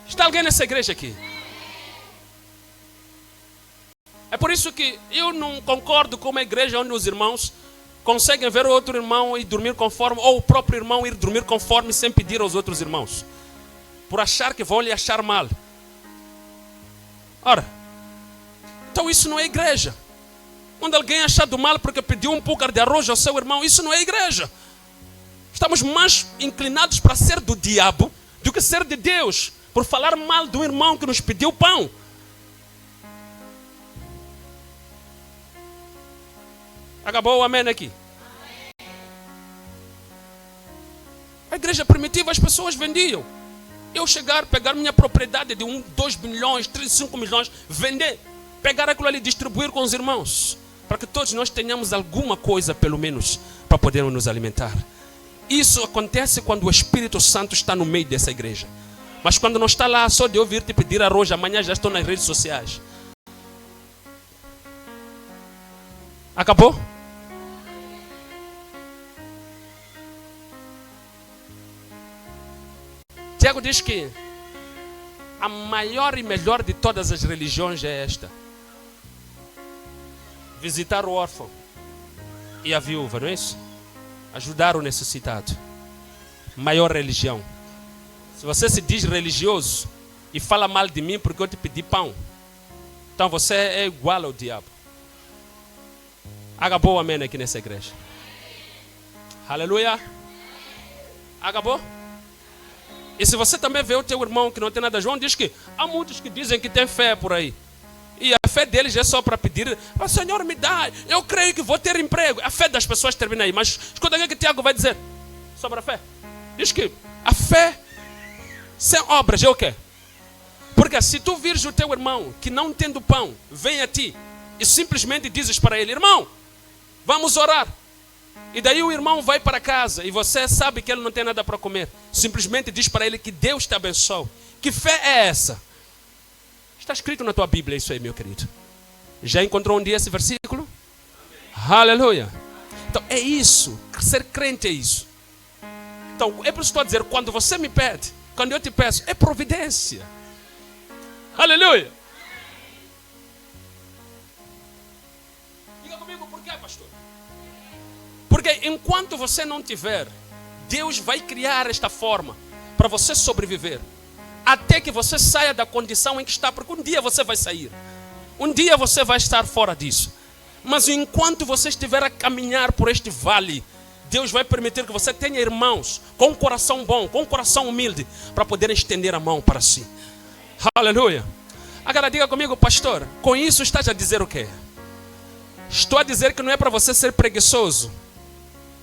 Está alguém nessa igreja aqui? É por isso que eu não concordo com uma igreja onde os irmãos conseguem ver o outro irmão e dormir conforme, ou o próprio irmão ir dormir conforme sem pedir aos outros irmãos, por achar que vão lhe achar mal. Ora, então isso não é igreja. Quando alguém é achado mal porque pediu um pouco de arroz ao seu irmão, isso não é igreja. Estamos mais inclinados para ser do diabo do que ser de Deus, por falar mal do irmão que nos pediu pão. Acabou o amém aqui? A igreja primitiva, as pessoas vendiam. Eu chegar, pegar minha propriedade de 2 milhões, 35 milhões, vender, pegar aquilo ali e distribuir com os irmãos, para que todos nós tenhamos alguma coisa, pelo menos, para podermos nos alimentar. Isso acontece quando o Espírito Santo está no meio dessa igreja. Mas quando não está lá, só de ouvir te pedir arroz, amanhã já estou nas redes sociais. Acabou? Tiago diz que a maior e melhor de todas as religiões é esta: visitar o órfão e a viúva, não é isso? Ajudar o necessitado. Maior religião. Se você se diz religioso e fala mal de mim porque eu te pedi pão, então você é igual ao diabo. Acabou o amém aqui nessa igreja. Aleluia. Acabou? E se você também vê o teu irmão que não tem nada, João diz que há muitos que dizem que tem fé por aí. E a fé deles é só para pedir: Senhor, me dá, eu creio que vou ter emprego. A fé das pessoas termina aí. Mas escuta o que Tiago vai dizer sobre a fé. Diz que a fé sem obras é o quê? Porque se tu vires o teu irmão que não tendo pão, vem a ti e simplesmente dizes para ele: irmão, vamos orar. E daí o irmão vai para casa e você sabe que ele não tem nada para comer. Simplesmente diz para ele que Deus te abençoe. Que fé é essa? Está escrito na tua Bíblia isso aí, meu querido. Já encontrou um dia esse versículo? Aleluia. Então é isso. Ser crente é isso. Então é por isso que estou a dizer, quando você me pede, quando eu te peço, é providência. Aleluia. Diga comigo por quê, pastor? Porque enquanto você não tiver, Deus vai criar esta forma para você sobreviver. Até que você saia da condição em que está, porque um dia você vai sair. Um dia você vai estar fora disso. Mas enquanto você estiver a caminhar por este vale, Deus vai permitir que você tenha irmãos com um coração bom, com um coração humilde, para poder estender a mão para si. Aleluia. Agora diga comigo, pastor, com isso estás a dizer o quê? Estou a dizer que não é para você ser preguiçoso.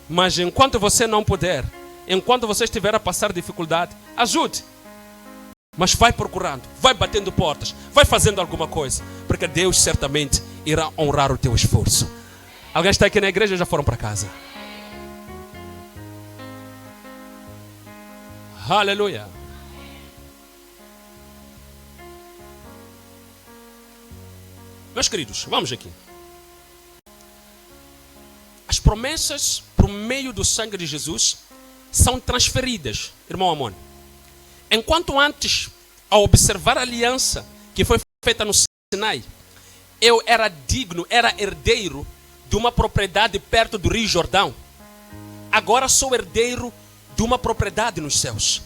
Mas enquanto você não puder, enquanto você estiver a passar dificuldade, ajude. Mas vai procurando, vai batendo portas, vai fazendo alguma coisa, porque Deus certamente irá honrar o teu esforço. Alguém está aqui na igreja ou já foram para casa? Aleluia. Meus queridos, vamos aqui. As promessas por meio do sangue de Jesus são transferidas, irmão Amon. Enquanto antes, ao observar a aliança que foi feita no Sinai, eu era digno, era herdeiro de uma propriedade perto do Rio Jordão. Agora sou herdeiro de uma propriedade nos céus.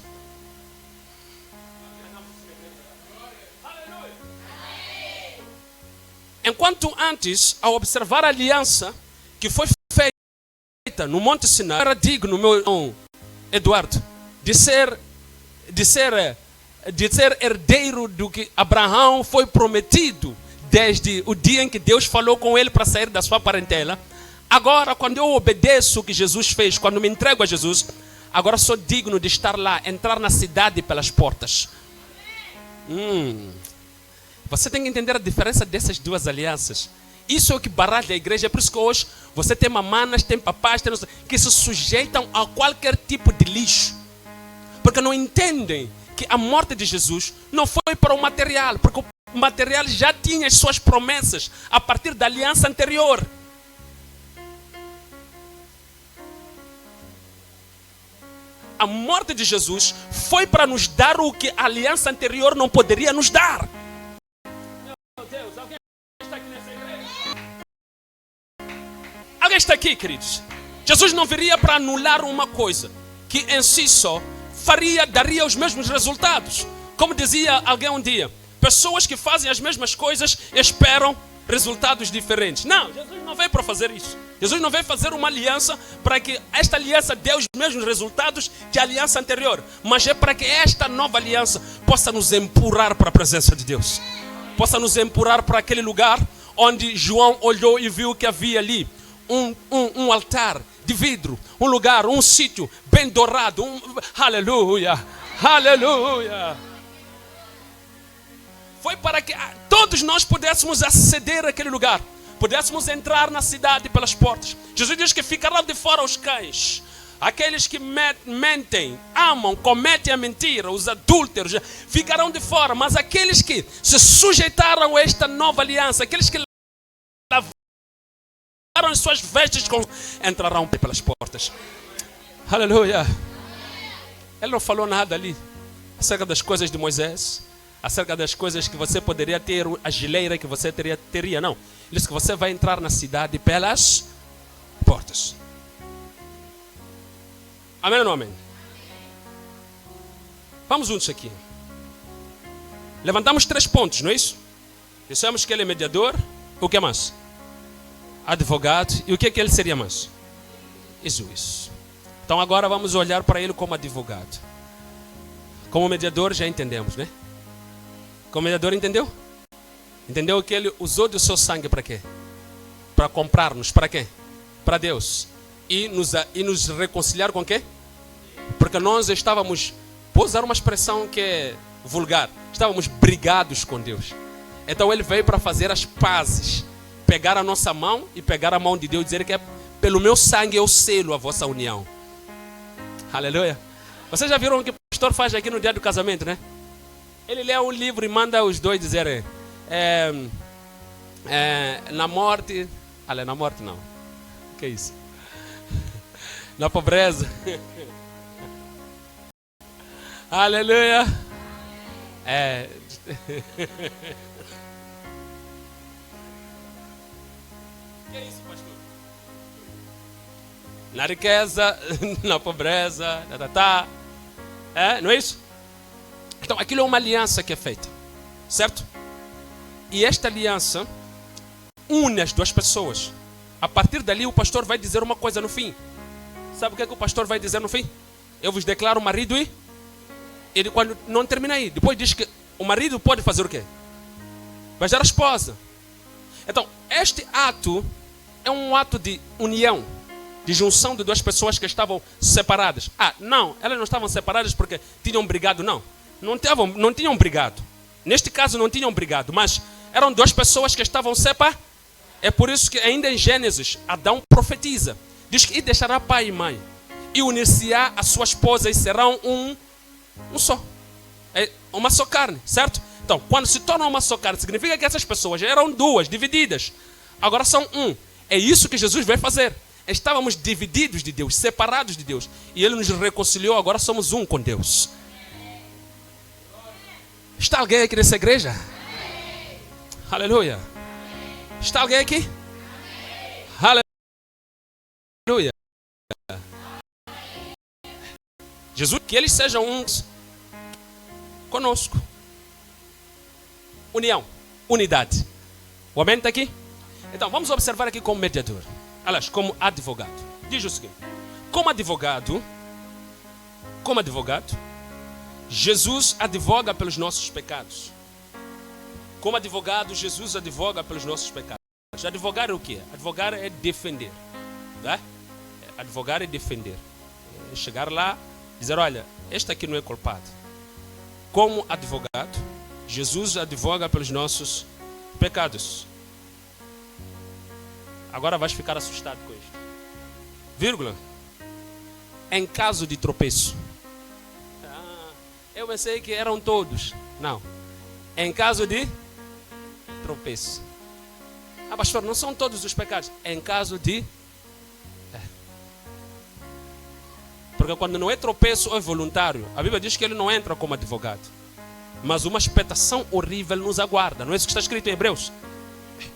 Enquanto antes, ao observar a aliança que foi feita no Monte Sinai, eu era digno, meu irmão Eduardo, de ser herdeiro do que Abraão foi prometido desde o dia em que Deus falou com ele para sair da sua parentela. Agora, quando eu obedeço o que Jesus fez, quando me entrego a Jesus, agora sou digno de estar lá, entrar na cidade pelas portas. Você tem que entender a diferença dessas duas alianças. Isso é o que baralha a igreja. É por isso que hoje você tem mamanas, tem papás, que se sujeitam a qualquer tipo de lixo. Porque não entendem que a morte de Jesus não foi para o material, porque o material já tinha as suas promessas a partir da aliança anterior. A morte de Jesus foi para nos dar o que a aliança anterior não poderia nos dar. Meu Deus, alguém está aqui nessa igreja? Alguém está aqui, queridos? Jesus não viria para anular uma coisa que em si só daria os mesmos resultados. Como dizia alguém um dia, pessoas que fazem as mesmas coisas esperam resultados diferentes. Não, Jesus não veio para fazer isso. Jesus não veio fazer uma aliança para que esta aliança dê os mesmos resultados que a aliança anterior, mas é para que esta nova aliança possa nos empurrar para a presença de Deus, possa nos empurrar para aquele lugar onde João olhou e viu que havia ali um altar de vidro, um lugar, um sítio bem dourado, aleluia, aleluia. Foi para que todos nós pudéssemos aceder àquele lugar, pudéssemos entrar na cidade pelas portas. Jesus diz que ficarão de fora os cães, aqueles que mentem, amam, cometem a mentira, os adúlteros, ficarão de fora, mas aqueles que se sujeitaram a esta nova aliança, aqueles que as suas vestes entrarão pelas portas. Aleluia. Ele não falou nada ali acerca das coisas de Moisés, acerca das coisas que você poderia ter, a geleira que você teria, não. Ele disse que você vai entrar na cidade pelas portas. Amém ou não amém? Vamos juntos aqui. Levantamos 3 pontos, não é isso? Dissemos que ele é mediador. O que mais? Advogado. E o que ele seria mais? E juiz. Então agora vamos olhar para ele como advogado. Como mediador já entendemos, né? Como mediador entendeu? Entendeu que ele usou do seu sangue para quê? Para comprar-nos, para quê? Para Deus. E nos reconciliar com quê? Porque nós estávamos, vou usar uma expressão que é vulgar, estávamos brigados com Deus. Então ele veio para fazer as pazes, pegar a nossa mão e pegar a mão de Deus e dizer que é pelo meu sangue eu selo a vossa união. Aleluia. Vocês já viram o que o pastor faz aqui no dia do casamento, né? Ele lê um livro e manda os dois dizerem na morte, na morte não, Que é isso? Na pobreza. Aleluia. Que é isso, pastor? Na riqueza, na pobreza, não é isso? Então, aquilo é uma aliança que é feita, certo? E esta aliança une as duas pessoas. A partir dali, o pastor vai dizer uma coisa no fim. Sabe o que é que o pastor vai dizer no fim? Eu vos declaro marido e... Ele, quando não termina aí, depois diz que o marido pode fazer o quê? Beijar a esposa. Então, este ato é um ato de união, de junção de duas pessoas que estavam separadas. Não, elas não estavam separadas porque tinham brigado, não. Não tinham brigado. Neste caso não tinham brigado, mas eram duas pessoas que estavam separadas. É por isso que ainda em Gênesis, Adão profetiza. Diz que deixará pai e mãe e unir-se-á a sua esposa e serão um só. É uma só carne, certo? Então, quando se torna uma só carne, significa que essas pessoas já eram duas, divididas. Agora são um. É isso que Jesus veio fazer. Estávamos divididos de Deus, separados de Deus. E Ele nos reconciliou, agora somos um com Deus. Está alguém aqui nessa igreja? Amém. Aleluia. Está alguém aqui? Amém. Aleluia. Jesus, que eles sejam uns conosco. União, unidade. O amém está aqui? Então, vamos observar aqui como mediador. Aliás, como advogado. Diz o seguinte. Como advogado, Jesus advoga pelos nossos pecados. Como advogado, Jesus advoga pelos nossos pecados. Advogar é o quê? Advogar é defender. Tá? Advogar é defender. É chegar lá e dizer, olha, este aqui não é culpado. Como advogado, Jesus advoga pelos nossos pecados. Agora vais ficar assustado com isto. Vírgula. Em caso de tropeço. Eu pensei que eram todos. Não. Em caso de tropeço. Pastor, não são todos os pecados. Em caso de... Porque quando não é tropeço ou é voluntário, a Bíblia diz que ele não entra como advogado. Mas uma expectação horrível nos aguarda. Não é isso que está escrito em Hebreus?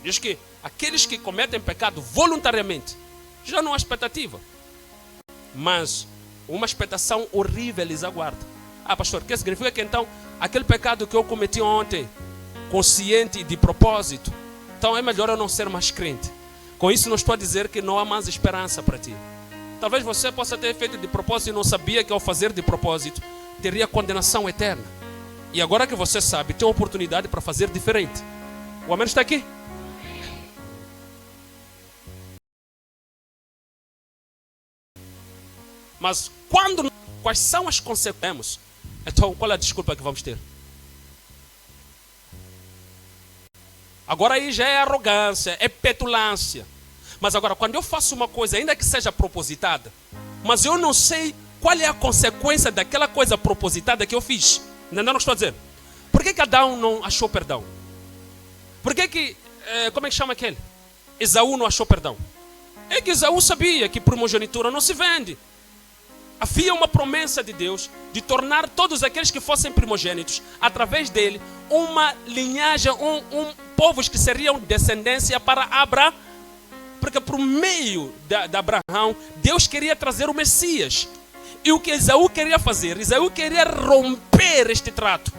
Diz que aqueles que cometem pecado voluntariamente, já não há expectativa. Mas uma expectação horrível lhes aguarda. Pastor, que significa que então aquele pecado que eu cometi ontem, consciente e de propósito, então é melhor eu não ser mais crente. Com isso não estou a dizer que não há mais esperança para ti. Talvez você possa ter feito de propósito e não sabia que ao fazer de propósito teria condenação eterna. E agora que você sabe, tem uma oportunidade para fazer diferente. O amém está aqui? Mas quais são as consequências? Então, qual é a desculpa que vamos ter? Agora aí já é arrogância, é petulância. Mas agora, quando eu faço uma coisa, ainda que seja propositada, mas eu não sei qual é a consequência daquela coisa propositada que eu fiz. Entendeu o que estou a dizer? Por que Adão não achou perdão? Por que como é que chama aquele? Esaú não achou perdão? É que Esaú sabia que primogenitura não se vende. Havia uma promessa de Deus de tornar todos aqueles que fossem primogênitos, através dele, uma linhagem, povos que seriam descendência para Abraão. Porque por meio de Abraão, Deus queria trazer o Messias. E o que Esaú queria fazer? Esaú queria romper este trato.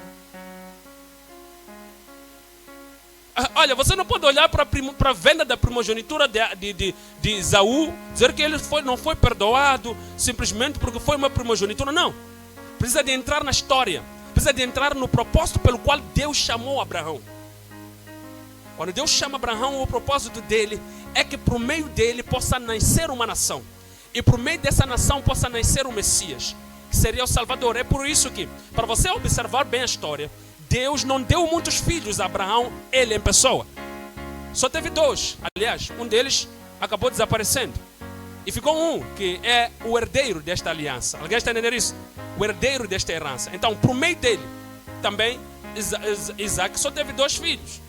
Olha, você não pode olhar para a venda da primogenitura de Esaú, dizer que ele não foi perdoado simplesmente porque foi uma primogenitura. Não. Precisa de entrar na história. Precisa de entrar no propósito pelo qual Deus chamou Abraão. Quando Deus chama Abraão, o propósito dele é que por meio dele possa nascer uma nação. E por meio dessa nação possa nascer o Messias, que seria o Salvador. É por isso que, para você observar bem a história, Deus não deu muitos filhos a Abraão, ele em pessoa. Só teve 2. Aliás, um deles acabou desaparecendo. E ficou um, que é o herdeiro desta aliança. Alguém está entendendo isso? O herdeiro desta herança. Então, por meio dele, também, Isaac só teve 2 filhos.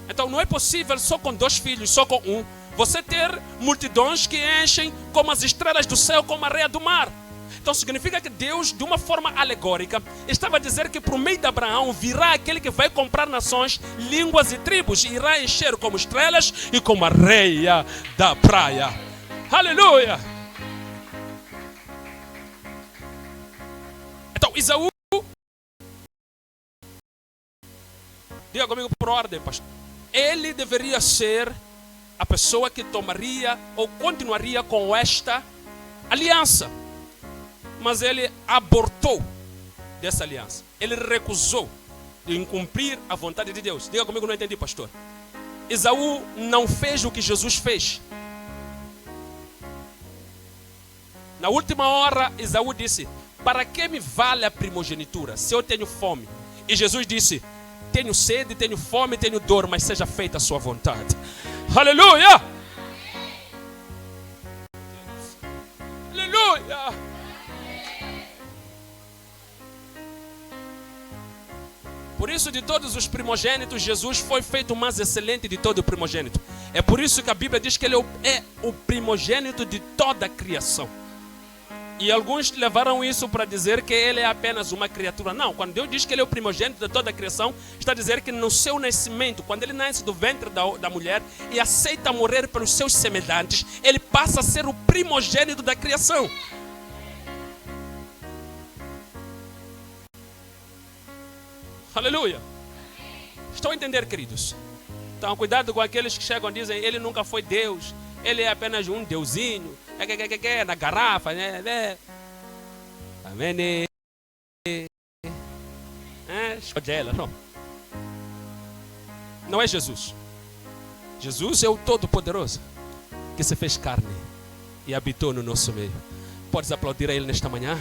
Então, não é possível só com 2 filhos, só com um, você ter multidões que enchem como as estrelas do céu, como a areia do mar. Então significa que Deus, de uma forma alegórica, estava a dizer que por meio de Abraão virá aquele que vai comprar nações, línguas e tribos, e irá encher como estrelas e como areia da praia. Aleluia! Então Esaú, diga comigo por ordem, pastor. Ele deveria ser a pessoa que tomaria ou continuaria com esta aliança. Mas ele abortou dessa aliança. Ele recusou de cumprir a vontade de Deus. Diga comigo, não entendi, pastor. Esaú não fez o que Jesus fez. Na última hora, Esaú disse: para que me vale a primogenitura se eu tenho fome? E Jesus disse: tenho sede, tenho fome, tenho dor, mas seja feita a sua vontade. Aleluia! Aleluia! Por isso, de todos os primogênitos, Jesus foi feito o mais excelente de todo o primogênito. É por isso que a Bíblia diz que ele é o primogênito de toda a criação. E alguns levaram isso para dizer que ele é apenas uma criatura. Não, quando Deus diz que ele é o primogênito de toda a criação, está a dizer que no seu nascimento, quando ele nasce do ventre da mulher e aceita morrer pelos seus semelhantes, ele passa a ser o primogênito da criação. Aleluia. Estão a entender, queridos? Então, cuidado com aqueles que chegam e dizem: ele nunca foi Deus, ele é apenas um deusinho, na garrafa, né? Amém. Não. Não é Jesus. Jesus é o Todo-Poderoso que se fez carne e habitou no nosso meio. Podes aplaudir a Ele nesta manhã?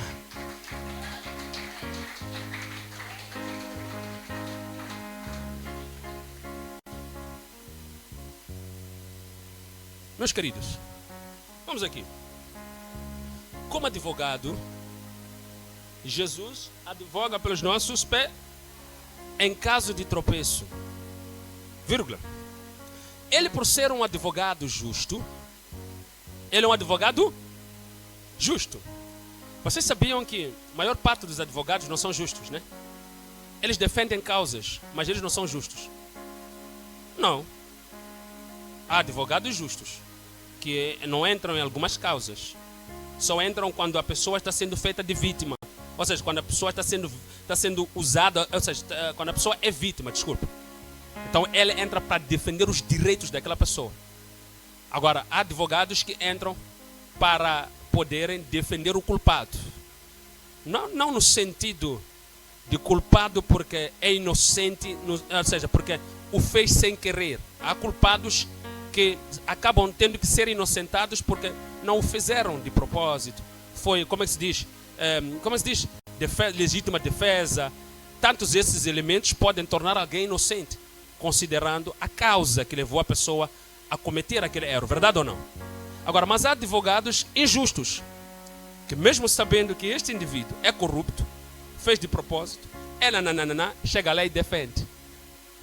Meus queridos, vamos aqui. Como advogado, Jesus advoga pelos nossos pés em caso de tropeço. Vírgula. Ele, por ser um advogado justo, ele é um advogado justo. Vocês sabiam que a maior parte dos advogados não são justos, né? Eles defendem causas, mas eles não são justos. Não. Há advogados justos que não entram em algumas causas. Só entram quando a pessoa está sendo feita de vítima. Ou seja, quando a pessoa está sendo usada, ou seja, quando a pessoa é vítima, desculpa. Então ele entra para defender os direitos daquela pessoa. Agora, há advogados que entram para poderem defender o culpado. Não no sentido de culpado porque é inocente, ou seja, porque o fez sem querer. Há culpados que acabam tendo que ser inocentados porque não o fizeram de propósito. Foi, como é que se diz? Legítima defesa. Tantos esses elementos podem tornar alguém inocente, considerando a causa que levou a pessoa a cometer aquele erro. Verdade ou não? Agora, mas há advogados injustos, que mesmo sabendo que este indivíduo é corrupto, fez de propósito, chega lá e defende.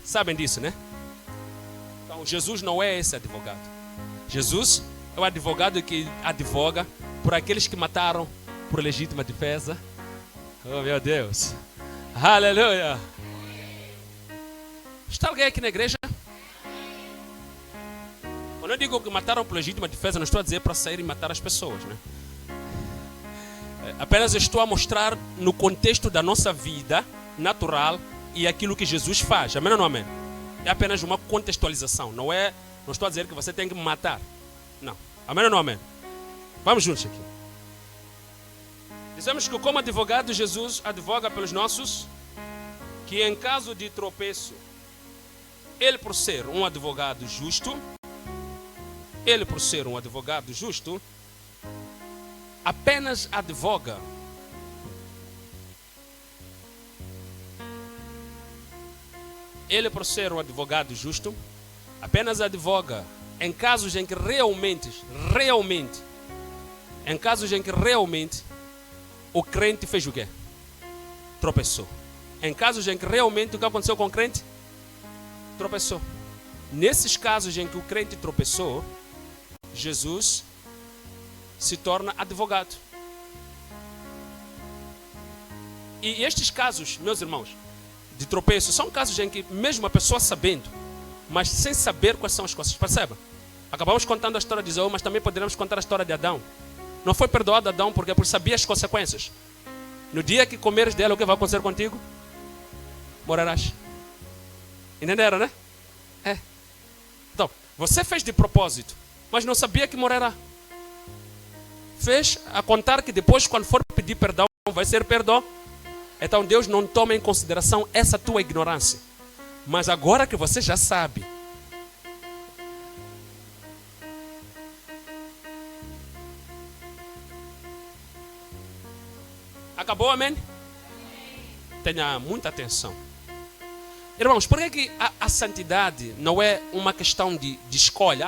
Sabem disso, né? Então, Jesus não é esse advogado. Jesus é o advogado que advoga por aqueles que mataram por legítima defesa. Oh, meu Deus. Aleluia. Está alguém aqui na igreja? Quando eu digo que mataram por legítima defesa, não estou a dizer para sair e matar as pessoas, né? Apenas estou a mostrar no contexto da nossa vida natural e aquilo que Jesus faz. Amém ou não amém? É apenas uma contextualização. Não estou a dizer que você tem que me matar. Não. Amém ou não amém? Vamos juntos aqui. Dizemos que como advogado, Jesus advoga pelos nossos, que em caso de tropeço, ele por ser um advogado justo, apenas advoga ele por ser um advogado justo, apenas advoga em casos em que realmente o crente fez o quê? Tropeçou. Em casos em que realmente o que aconteceu com o crente? Tropeçou. Nesses casos em que o crente tropeçou, Jesus se torna advogado. E estes casos, meus irmãos, de tropeço, são casos em que mesmo a pessoa sabendo, mas sem saber quais são as coisas. Perceba? Acabamos contando a história de Esaú, mas também poderíamos contar a história de Adão. Não foi perdoado Adão porque sabia as consequências. No dia que comeres dela, o que vai acontecer contigo? Morarás. Entenderam, né? Então, você fez de propósito, mas não sabia que morará. Fez a contar que depois, quando for pedir perdão, vai ser perdão. Então Deus não toma em consideração essa tua ignorância. Mas agora que você já sabe, acabou, amém? Tenha muita atenção. Irmãos, por que a santidade não é uma questão de escolha?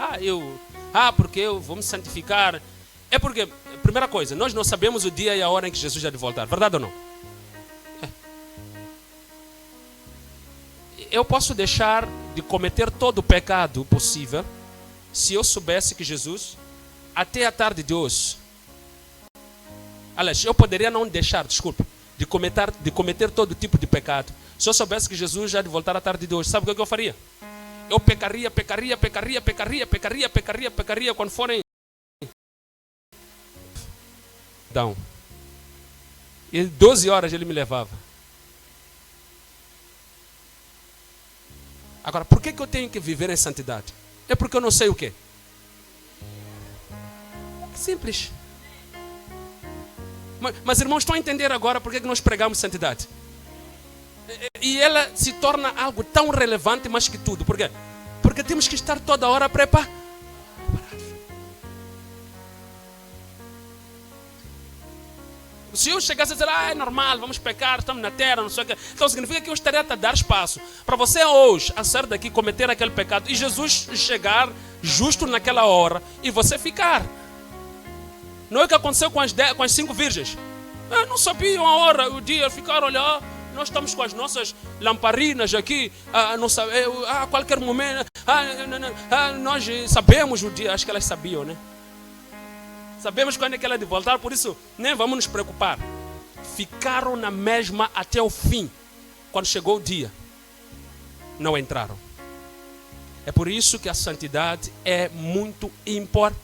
Porque eu vou me santificar. É porque, primeira coisa, nós não sabemos o dia e a hora em que Jesus há de voltar. Verdade ou não? Eu posso deixar de cometer todo o pecado possível se eu soubesse que Jesus, até a tarde de hoje, aliás, eu poderia não deixar, de cometer todo tipo de pecado. Se eu soubesse que Jesus já há de voltar à tarde de hoje, sabe o que eu faria? Eu pecaria. Quando forem Adão. E 12 horas ele me levava. Agora, por que eu tenho que viver em santidade? É porque eu não sei o quê? Simples. Mas irmãos, estão a entender agora por que nós pregamos santidade? E ela se torna algo tão relevante mais que tudo. Por quê? Porque temos que estar toda hora preparados. Se eu chegasse a dizer, é normal, vamos pecar, estamos na terra, não sei o quê. Então significa que eu estaria a dar espaço para você hoje, a sair daqui, cometer aquele pecado. E Jesus chegar justo naquela hora e você ficar. Não é o que aconteceu com as 5 virgens. Não sabiam a hora, o dia, ficaram olhar. Nós estamos com as nossas lamparinas aqui, a qualquer momento. Nós sabemos o dia, acho que elas sabiam, né? Sabemos quando é que ela é de voltar, por isso nem vamos nos preocupar. Ficaram na mesma até o fim. Quando chegou o dia, não entraram. É por isso que a santidade é muito importante.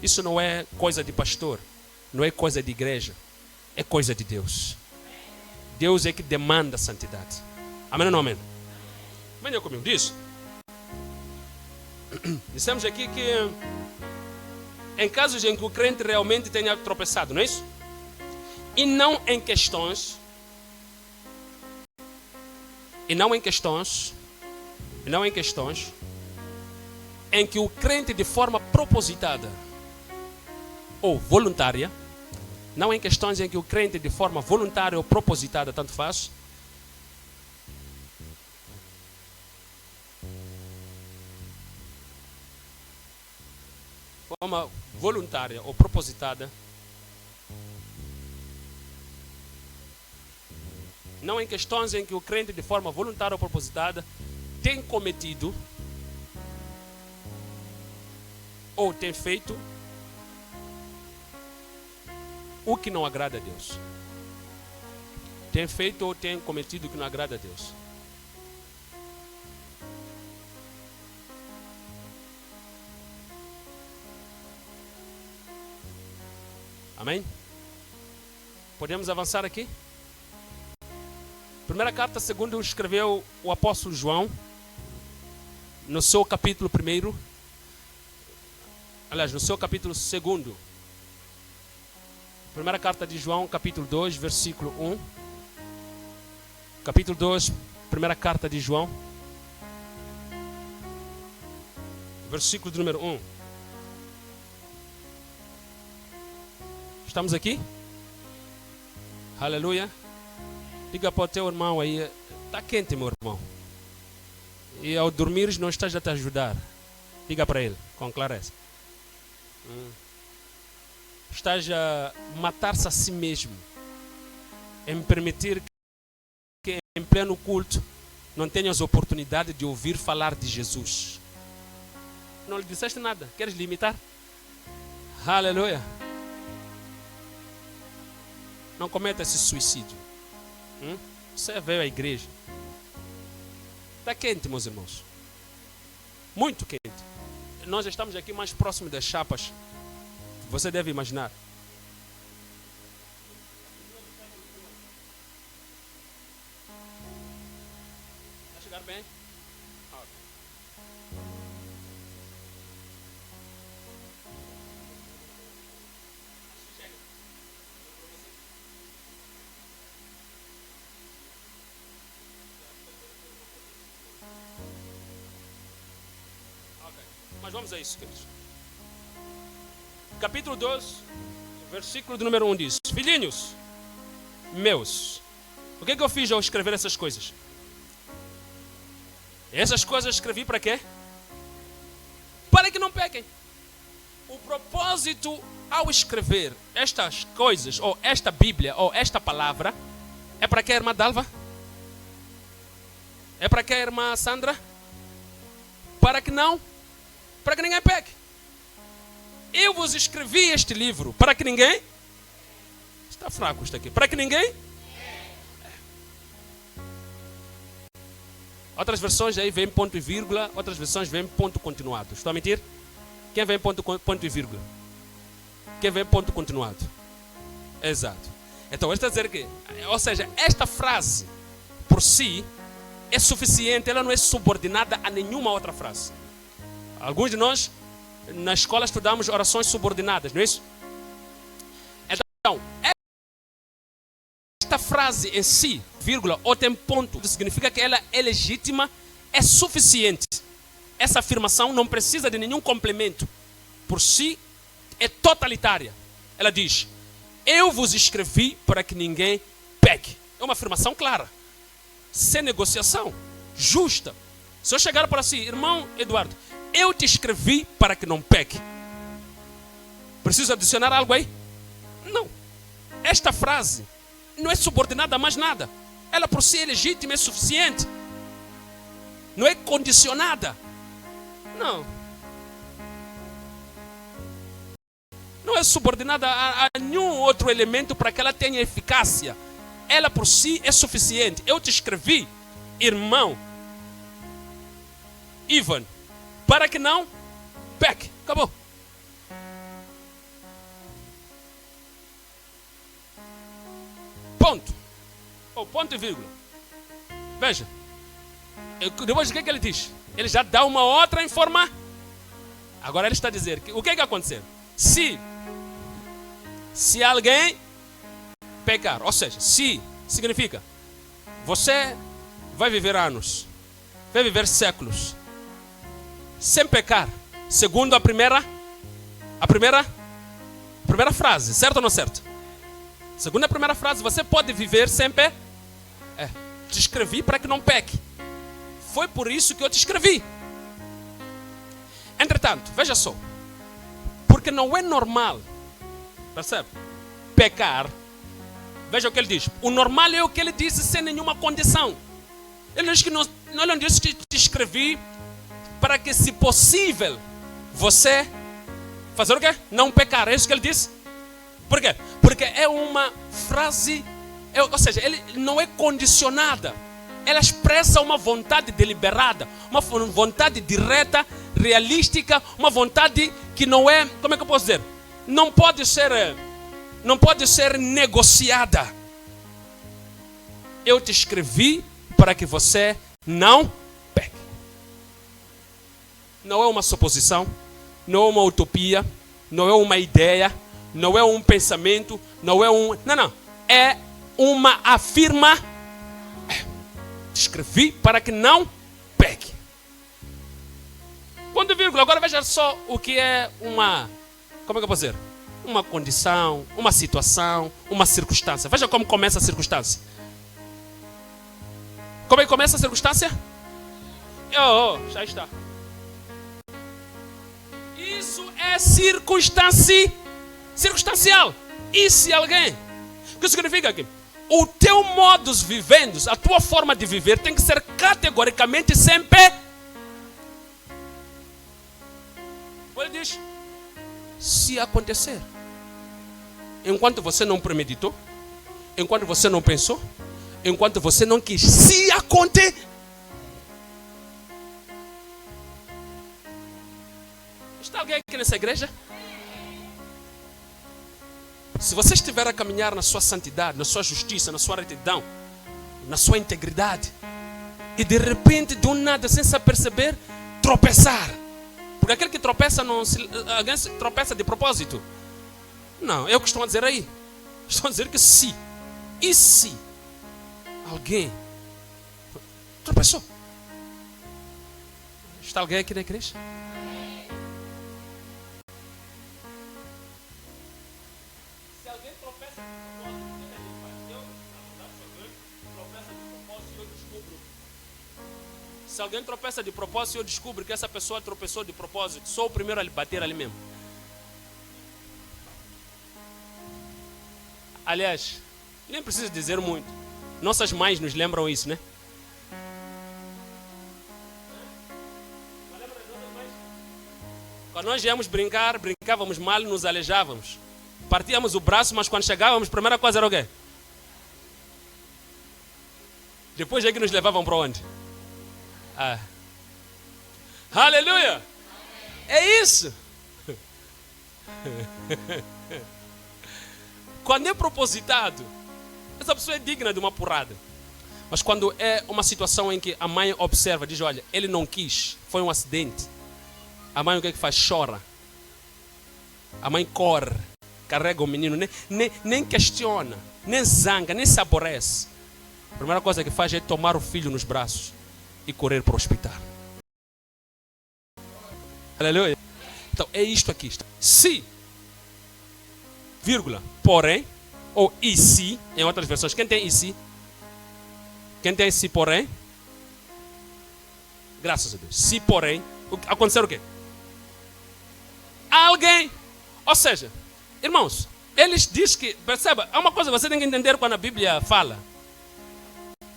Isso não é coisa de pastor, não é coisa de igreja, é coisa de Deus. Deus é que demanda a santidade. Amém ou não amém? Venha comigo, diz. Dissemos aqui que em casos em que o crente realmente tenha tropeçado, não é isso? E não em questões em que o crente de forma propositada ou voluntária, não em questões em que o crente de forma voluntária ou propositada, tanto faz, forma voluntária ou propositada, não em questões em que o crente de forma voluntária ou propositada tem cometido ou tem feito o que não agrada a Deus. Tem feito ou tem cometido o que não agrada a Deus. Amém? Podemos avançar aqui? Primeira carta, segundo escreveu o apóstolo João, no seu capítulo 1, aliás, no seu capítulo 2. Primeira carta de João, capítulo 2, versículo 1. Capítulo 2, primeira carta de João, versículo de número 1. Estamos aqui? Aleluia. Diga para o teu irmão aí, está quente, meu irmão. E ao dormires não estás a te ajudar. Diga para ele, com clareza. Estás a matar-se a si mesmo em permitir que em pleno culto não tenhas oportunidade de ouvir falar de Jesus. Não lhe disseste nada. Queres limitar? Aleluia. Não cometa esse suicídio. Você veio à igreja. Está quente, meus irmãos. Muito quente. Nós estamos aqui mais próximos das chapas. Você deve imaginar. Vai chegar bem? Ok. Mas vamos a isso, queridos. Capítulo 12, versículo do número 1 diz: Filhinhos meus, o que eu fiz ao escrever essas coisas? Essas coisas escrevi para quê? Para que não pequem. O propósito ao escrever estas coisas, ou esta Bíblia, ou esta palavra, é para que a irmã Dalva? É para que a irmã Sandra? Para que ninguém peque. Eu vos escrevi este livro para que ninguém... Está fraco isto aqui. Para que ninguém... Outras versões aí vem ponto e vírgula, outras versões vem ponto continuado. Estou a mentir? Quem vem ponto e vírgula? Quem vem ponto continuado? Exato. Então, ele está a dizer que... Ou seja, esta frase, por si, é suficiente. Ela não é subordinada a nenhuma outra frase. Alguns de nós, na escola, estudamos orações subordinadas, não é isso? Então, esta frase em si, vírgula, ou tem ponto, significa que ela é legítima, é suficiente. Essa afirmação não precisa de nenhum complemento. Por si, é totalitária. Ela diz: eu vos escrevi para que ninguém peque. É uma afirmação clara, sem negociação, justa. Se eu chegar para si, irmão Eduardo, eu te escrevi para que não peque. Preciso adicionar algo aí? Não. Esta frase não é subordinada a mais nada. Ela por si é legítima, é suficiente. Não é condicionada. Não. Não é subordinada a nenhum outro elemento para que ela tenha eficácia. Ela por si é suficiente. Eu te escrevi, irmão Ivan, para que não peque. Acabou. Ponto. Ou ponto e vírgula. Veja. Depois o que ele diz? Ele já dá uma outra informação. Agora ele está a dizer que o que aconteceu? Se alguém pecar, ou seja, se significa você vai viver anos, vai viver séculos sem pecar, segundo a primeira frase, certo ou não certo? Segundo a primeira frase, você pode viver sem pecar. Te escrevi para que não peque. Foi por isso que eu te escrevi. Entretanto, veja só, porque não é normal, percebe? Pecar. Veja o que ele diz. O normal é o que ele disse sem nenhuma condição. Ele diz que não disse que te escrevi para que, se possível, você fazer o quê? Não pecar. É isso que ele disse. Por quê? Porque é uma frase, ou seja, ele não é condicionada. Ela expressa uma vontade deliberada, uma vontade direta, realística, uma vontade que não é, como é que eu posso dizer? Não pode ser negociada. Eu te escrevi para que você não peque. Não é uma suposição, não é uma utopia, não é uma ideia, não é um pensamento, não é um... Não. É uma afirmação. Escrevi para que não peque. Ponto e vírgula. Agora veja só o que é uma... Como é que eu posso dizer? Uma condição, uma situação, uma circunstância. Veja como começa a circunstância. Como é que começa a circunstância? Já está. Isso é circunstancial. E se alguém... O que significa aqui? o teu modus vivendo, a tua forma de viver tem que ser categoricamente sempre. Ele diz, se acontecer. Enquanto você não premeditou, enquanto você não pensou, enquanto você não quis, se acontecer. Está alguém aqui nessa igreja? Se você estiver a caminhar na sua santidade, na sua justiça, na sua retidão, na sua integridade, e de repente, do nada, sem se aperceber, tropeçar. Porque aquele que tropeça, alguém tropeça de propósito. Não, é o que estão a dizer aí. Estão a dizer que se, e se alguém tropeçou? Está alguém aqui na igreja? Se alguém tropeça de propósito, eu descubro. Se alguém tropeça de propósito, eu descubro que essa pessoa tropeçou de propósito. Sou o primeiro a lhe bater ali mesmo. Aliás, nem preciso dizer muito. Nossas mães nos lembram isso, né? Quando nós íamos brincar, brincávamos mal, nos aleijávamos. Partíamos o braço, mas quando chegávamos, a primeira coisa era o quê? Depois é que nos levavam para onde? Ah. Aleluia! É isso! Quando é propositado, essa pessoa é digna de uma porrada. Mas quando é uma situação em que a mãe observa, diz, olha, ele não quis, foi um acidente. A mãe o que é que faz? Chora. A mãe corre, carrega o menino, nem questiona, nem zanga, nem se aborrece. A primeira coisa que faz é tomar o filho nos braços e correr para o hospital. Aleluia. Então é isto aqui. Se, vírgula, porém, ou e se, em outras versões. Quem tem e se? Quem tem se, porém? Graças a Deus. Se, porém, acontecer o quê? Alguém. Ou seja, irmãos, eles dizem que, perceba, há uma coisa que você tem que entender quando a Bíblia fala.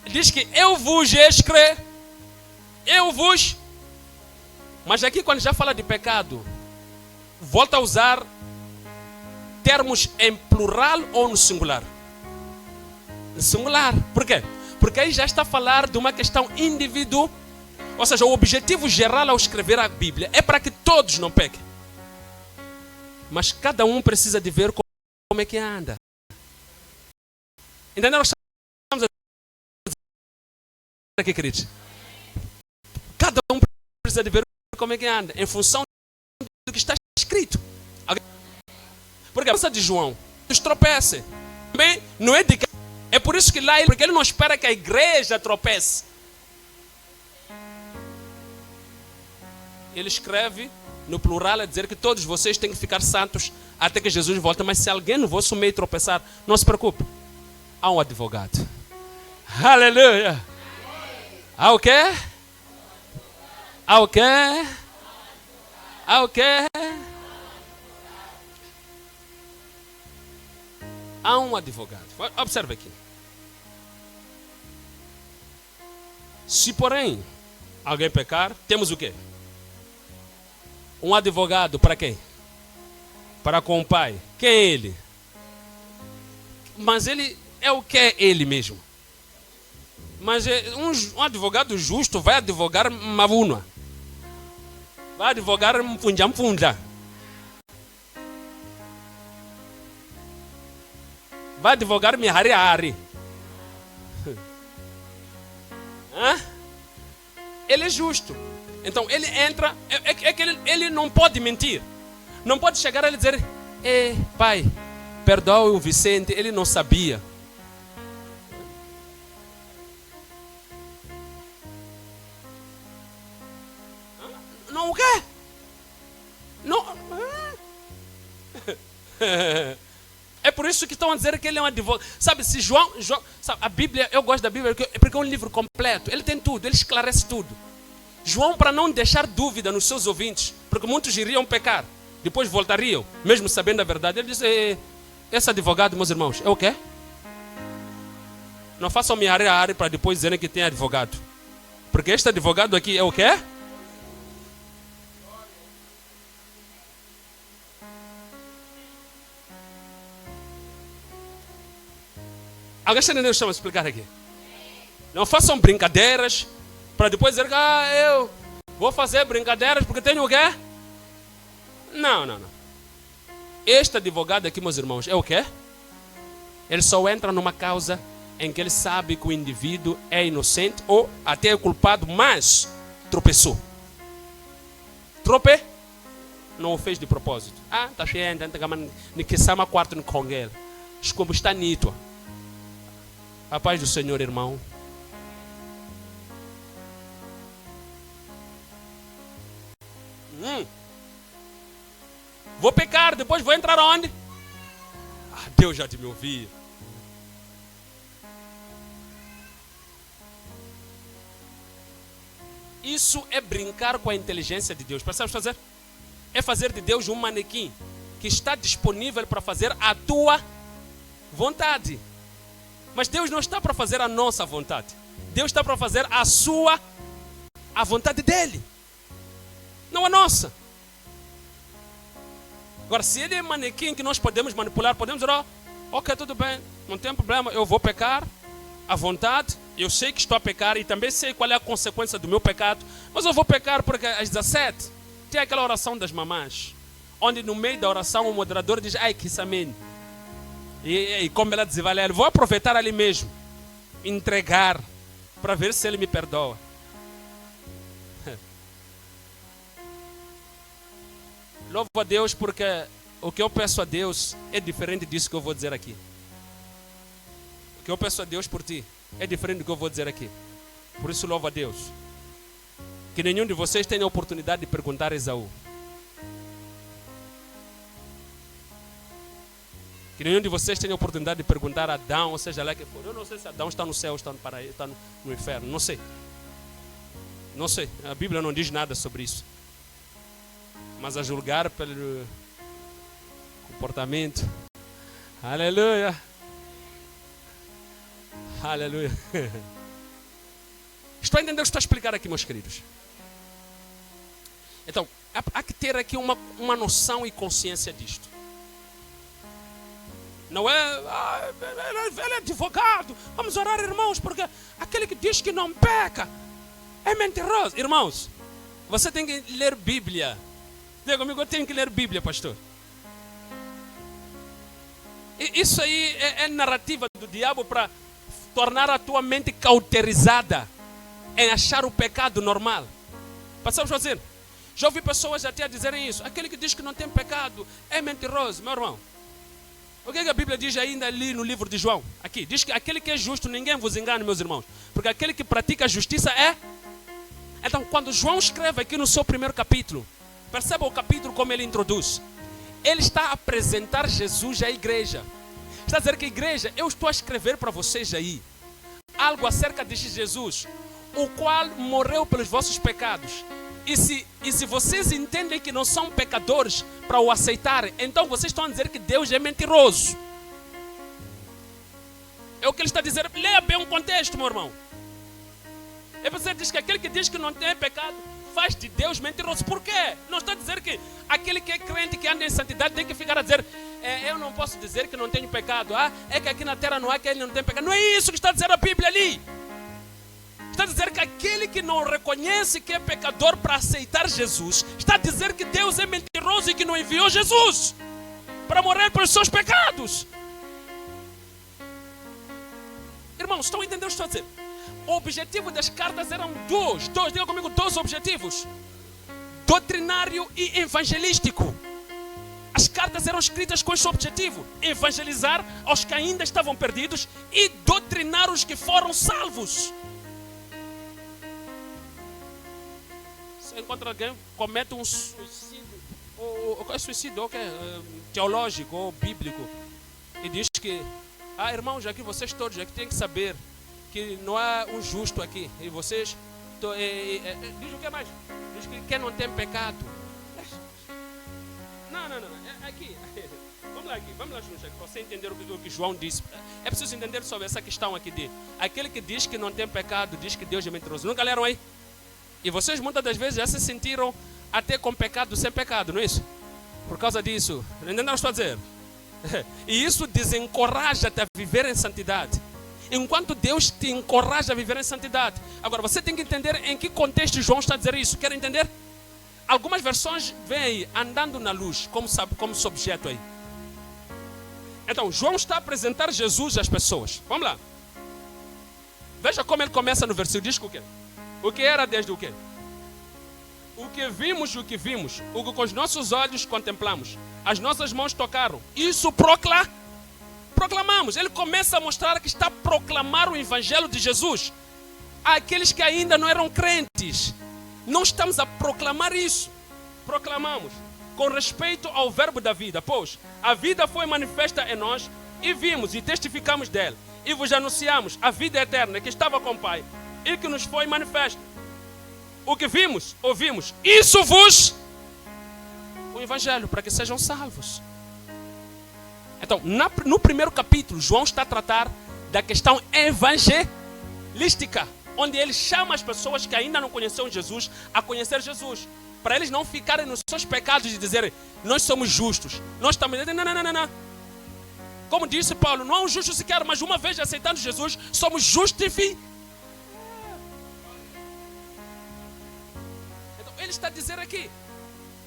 Diz que eu vos escrevo, eu vos. Mas aqui quando já fala de pecado, volta a usar termos em plural ou no singular? No singular. Por quê? Porque aí já está a falar de uma questão individual. Ou seja, o objetivo geral ao escrever a Bíblia é para que todos não pequem. Mas cada um precisa de ver como é que anda. Entenderam? Estamos aqui, queridos. Cada um precisa de ver como é que anda, em função do que está escrito. Porque a pensa de João nos tropeça. Também não é de que. É por isso que lá, porque ele não espera que a igreja tropece. Ele escreve no plural a dizer que todos vocês têm que ficar santos até que Jesus volte. Mas se alguém no vosso meio tropeçar, não se preocupe. Há um advogado. Aleluia. Há o quê? Há o quê? Há o quê? Há um advogado. Observe aqui. Se porém alguém pecar, temos o quê? Um advogado para quem? Para com o Pai. Quem é ele? Mas ele é o que é ele mesmo. Mas um advogado justo vai advogar mavunwa. Vai advogar mfunja. Vai advogar mihari. Ele é justo. Então ele entra. É que ele não pode mentir. Não pode chegar a ele dizer: pai, perdoe o Vicente, ele não sabia. Não o quê? Não. É por isso que estão a dizer que ele é um advogado. Sabe, se João sabe, a Bíblia, eu gosto da Bíblia porque é um livro completo. Ele tem tudo, ele esclarece tudo. João, para não deixar dúvida nos seus ouvintes, porque muitos iriam pecar, depois voltariam, mesmo sabendo a verdade, ele diz: esse advogado, meus irmãos, é o quê? Não façam me arrear para depois dizerem que tem advogado. Porque este advogado aqui é o quê? Alguém está entendendo o que eu estou a explicar aqui? Não façam brincadeiras para depois dizer que eu vou fazer brincadeiras porque tenho o quê? Não. Este advogado aqui, meus irmãos, é o quê? Ele só entra numa causa em que ele sabe que o indivíduo é inocente ou até é culpado, mas tropeçou. Não o fez de propósito. Tá cheio, nem que sama quarto no congelo. Como está nito. A paz do Senhor, irmão. Vou pecar, depois vou entrar onde? Deus já te me ouvia. Isso é brincar com a inteligência de Deus. Percebes fazer? É fazer de Deus um manequim que está disponível para fazer a tua vontade. Mas Deus não está para fazer a nossa vontade. Deus está para fazer a vontade dele. Não a nossa. Agora, se ele é manequim que nós podemos manipular, podemos dizer, ok, tudo bem, não tem problema, eu vou pecar à vontade, eu sei que estou a pecar e também sei qual é a consequência do meu pecado, mas eu vou pecar porque às 17 tem aquela oração das mamãs, onde no meio da oração o moderador diz, ai, que isso amém. E como ela dizia, Valério, vou aproveitar ali mesmo, entregar, para ver se ele me perdoa. Louvo a Deus porque o que eu peço a Deus é diferente disso que eu vou dizer aqui. O que eu peço a Deus por ti é diferente do que eu vou dizer aqui. Por isso louvo a Deus. Que nenhum de vocês tenha a oportunidade de perguntar a Esaú. Que nenhum de vocês tenha a oportunidade de perguntar a Adão, ou seja lá que for. Eu não sei se Adão está no céu ou está no paraíso, está no inferno. Não sei. Não sei. A Bíblia não diz nada sobre isso. Mas a julgar pelo comportamento. Aleluia. Aleluia. Estou a entender o que estou a explicar aqui, meus queridos. Então, há que ter aqui uma noção e consciência disto. Não é, ele é advogado. Vamos orar, irmãos, porque aquele que diz que não peca é mentiroso. Irmãos, você tem que ler Bíblia. Diga comigo, eu tenho que ler Bíblia, pastor. E isso aí é narrativa do diabo para tornar a tua mente cauterizada em achar o pecado normal. Passamos a dizer, já ouvi pessoas até a dizerem isso. Aquele que diz que não tem pecado é mentiroso, meu irmão. O que a Bíblia diz ainda ali no livro de João? Aqui, diz que aquele que é justo, ninguém vos engane, meus irmãos. Porque aquele que pratica a justiça é... Então, quando João escreve aqui no seu primeiro capítulo, perceba o capítulo como ele introduz. Ele está a apresentar Jesus à igreja. Está a dizer que a igreja, eu estou a escrever para vocês aí algo acerca de Jesus, o qual morreu pelos vossos pecados. E se vocês entendem que não são pecadores para o aceitarem, então vocês estão a dizer que Deus é mentiroso. É o que ele está a dizer. Leia bem o contexto, meu irmão. E você diz que aquele que diz que não tem pecado faz de Deus mentiroso. Por quê? Não está a dizer que aquele que é crente, que anda em santidade, tem que ficar a dizer, eu não posso dizer que não tenho pecado. É que aqui na terra não há que ele não tem pecado. Não é isso que está a dizer a Bíblia ali. Está a dizer que aquele que não reconhece que é pecador para aceitar Jesus, está a dizer que Deus é mentiroso e que não enviou Jesus para morrer pelos seus pecados. Irmãos, estão entendendo o que estou a dizer? O objetivo das cartas eram dois, diga comigo, dois objetivos: doutrinário e evangelístico. As cartas eram escritas com esse objetivo: evangelizar aos que ainda estavam perdidos e doutrinar os que foram salvos. Se encontra alguém comete um suicídio, ou é suicídio, ou teológico ou bíblico, e diz que, irmãos, aqui vocês todos aqui têm que saber que não há um justo aqui. E vocês, diz o que mais? Diz que quem não tem pecado. Não. Aqui. Vamos lá juntos, para você entender o que João disse. É preciso entender sobre essa questão aqui de aquele que diz que não tem pecado, diz que Deus é mentiroso. Nunca leram aí? E vocês muitas das vezes já se sentiram até com pecado sem pecado, não é isso? Por causa disso, entendeu o que eu estou a dizer? E isso desencoraja-te a viver em santidade. Enquanto Deus te encoraja a viver em santidade. Agora, você tem que entender em que contexto João está a dizer isso. Quer entender? Algumas versões vêm aí, andando na luz, como subjeto aí. Então, João está a apresentar Jesus às pessoas. Vamos lá. Veja como ele começa no versículo. Diz o quê? O que era desde o quê? O que vimos, o que com os nossos olhos contemplamos. As nossas mãos tocaram. Isso proclamamos. Ele começa a mostrar que está a proclamar o evangelho de Jesus àqueles que ainda não eram crentes. Não estamos a proclamar isso. Proclamamos com respeito ao verbo da vida. Pois a vida foi manifesta em nós e vimos e testificamos dele. E vos anunciamos a vida eterna que estava com o Pai e que nos foi manifesta. O que vimos, ouvimos, isso vos o evangelho, para que sejam salvos. Então, no primeiro capítulo, João está a tratar da questão evangelística, onde ele chama as pessoas que ainda não conheceram Jesus a conhecer Jesus, para eles não ficarem nos seus pecados e dizerem, nós somos justos, nós estamos... Não. Como disse Paulo, não há um justo sequer, mas uma vez aceitando Jesus, somos justificados. Então, ele está a dizer aqui,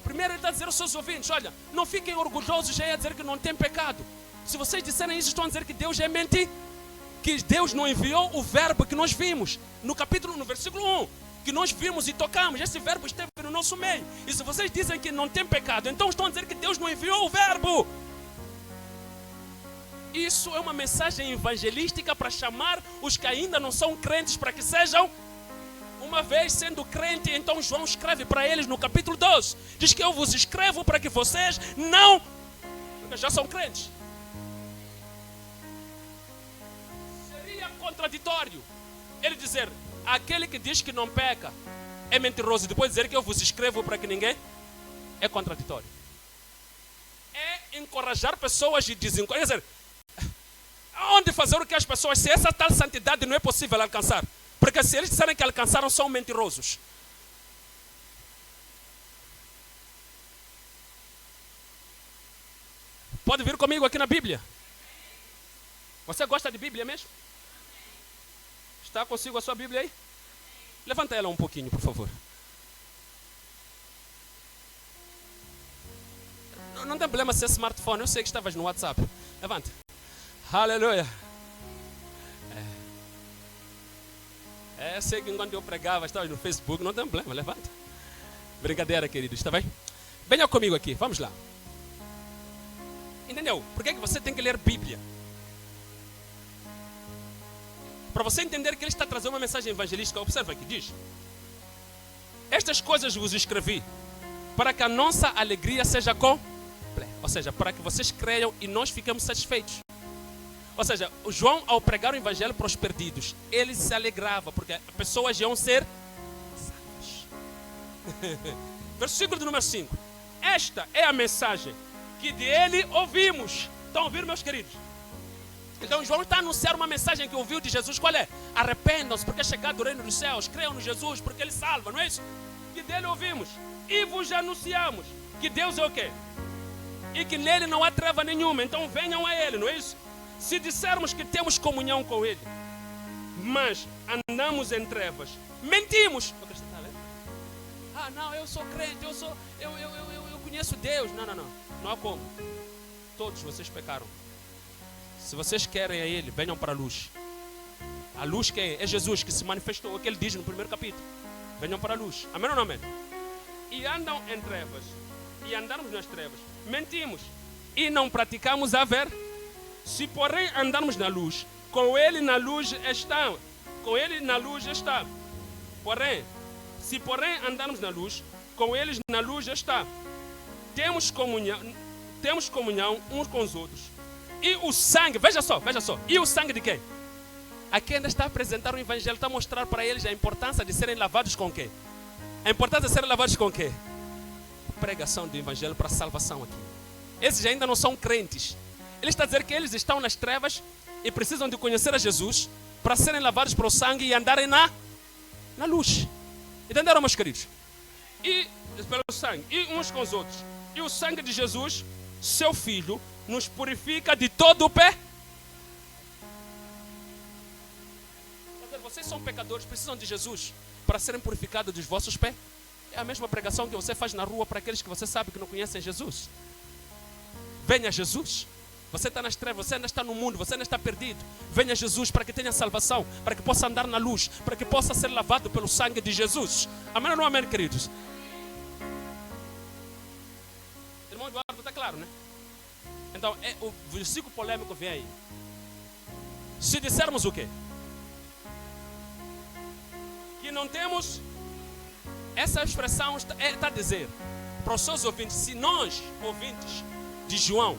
primeiro ele está a dizer aos seus ouvintes, olha, não fiquem orgulhosos já a dizer que não tem pecado. Se vocês disserem isso, estão a dizer que Deus é mentira, que Deus não enviou o verbo que nós vimos no versículo 1, que nós vimos e tocamos. Esse verbo esteve no nosso meio. E se vocês dizem que não tem pecado, então estão a dizer que Deus não enviou o verbo. Isso é uma mensagem evangelística para chamar os que ainda não são crentes para que sejam. Uma vez sendo crente, então João escreve para eles no capítulo 12. Diz que eu vos escrevo para que vocês não... Porque já são crentes. Seria contraditório ele dizer, aquele que diz que não peca é mentiroso, e depois dizer que eu vos escrevo para que ninguém... É contraditório. É encorajar pessoas e desencorajar. Quer dizer, onde fazer o que as pessoas, se essa tal santidade não é possível alcançar? Porque se eles disserem que alcançaram, são mentirosos. Pode vir comigo aqui na Bíblia. Você gosta de Bíblia mesmo? Está consigo a sua Bíblia aí? Levanta ela um pouquinho, por favor. Não tem problema se é smartphone. Eu sei que estavas no WhatsApp. Levanta. Aleluia. Eu sei que enquanto eu pregava, estava no Facebook, não tem problema, levanta. Brincadeira, querido, está bem? Venha comigo aqui, vamos lá. Entendeu? Por que você tem que ler Bíblia? Para você entender que ele está trazendo uma mensagem evangelística, observa aqui, diz. Estas coisas vos escrevi, para que a nossa alegria seja completa. Ou seja, para que vocês creiam e nós fiquemos satisfeitos. Ou seja, o João, ao pregar o evangelho para os perdidos, ele se alegrava, porque pessoas iam ser salvas. Versículo de número 5. Esta é a mensagem que dele ouvimos. Estão a ouvir, meus queridos? Então João está a anunciar uma mensagem que ouviu de Jesus. Qual é? Arrependam-se, porque é chegado o reino dos céus. Creiam no Jesus, porque ele salva, não é isso? Que dele ouvimos. E vos anunciamos que Deus é o quê? E que nele não há treva nenhuma. Então venham a ele, não é isso? Se dissermos que temos comunhão com ele, mas andamos em trevas, mentimos. Ah, não, eu sou crente, eu conheço Deus. Não há como. Todos vocês pecaram. Se vocês querem a ele, venham para a luz. A luz que é Jesus, que se manifestou, o que ele diz no primeiro capítulo. Venham para a luz. Amém ou não amém? E andam em trevas, e andarmos nas trevas, mentimos, e não praticamos a verdade. Se porém andarmos na luz, com ele na luz está. Com ele na luz está. Porém, se porém andarmos na luz, com eles na luz está. Temos comunhão uns com os outros. E o sangue, veja só. E o sangue de quem? Aqui ainda está a apresentar o evangelho, está a mostrar para eles a importância de serem lavados com quê? A importância de serem lavados com quê? Pregação do evangelho para salvação aqui. esses ainda não são crentes. Ele está a dizer que eles estão nas trevas e precisam de conhecer a Jesus para serem lavados pelo sangue e andarem na luz. Entenderam, meus queridos? E pelo sangue, e uns com os outros. E o sangue de Jesus, seu Filho, nos purifica de todo o pé. Vocês são pecadores, precisam de Jesus para serem purificados dos vossos pés. É a mesma pregação que você faz na rua para aqueles que você sabe que não conhecem Jesus. Venha Jesus. Você está nas trevas, você ainda está no mundo, você ainda está perdido. Venha Jesus para que tenha salvação, para que possa andar na luz, para que possa ser lavado pelo sangue de Jesus. Amém ou não amém, queridos? Irmão Eduardo, está claro, né? Então, o versículo polêmico vem aí. Se dissermos o quê? Que não temos, essa expressão está a dizer para os seus ouvintes, se nós, ouvintes de João,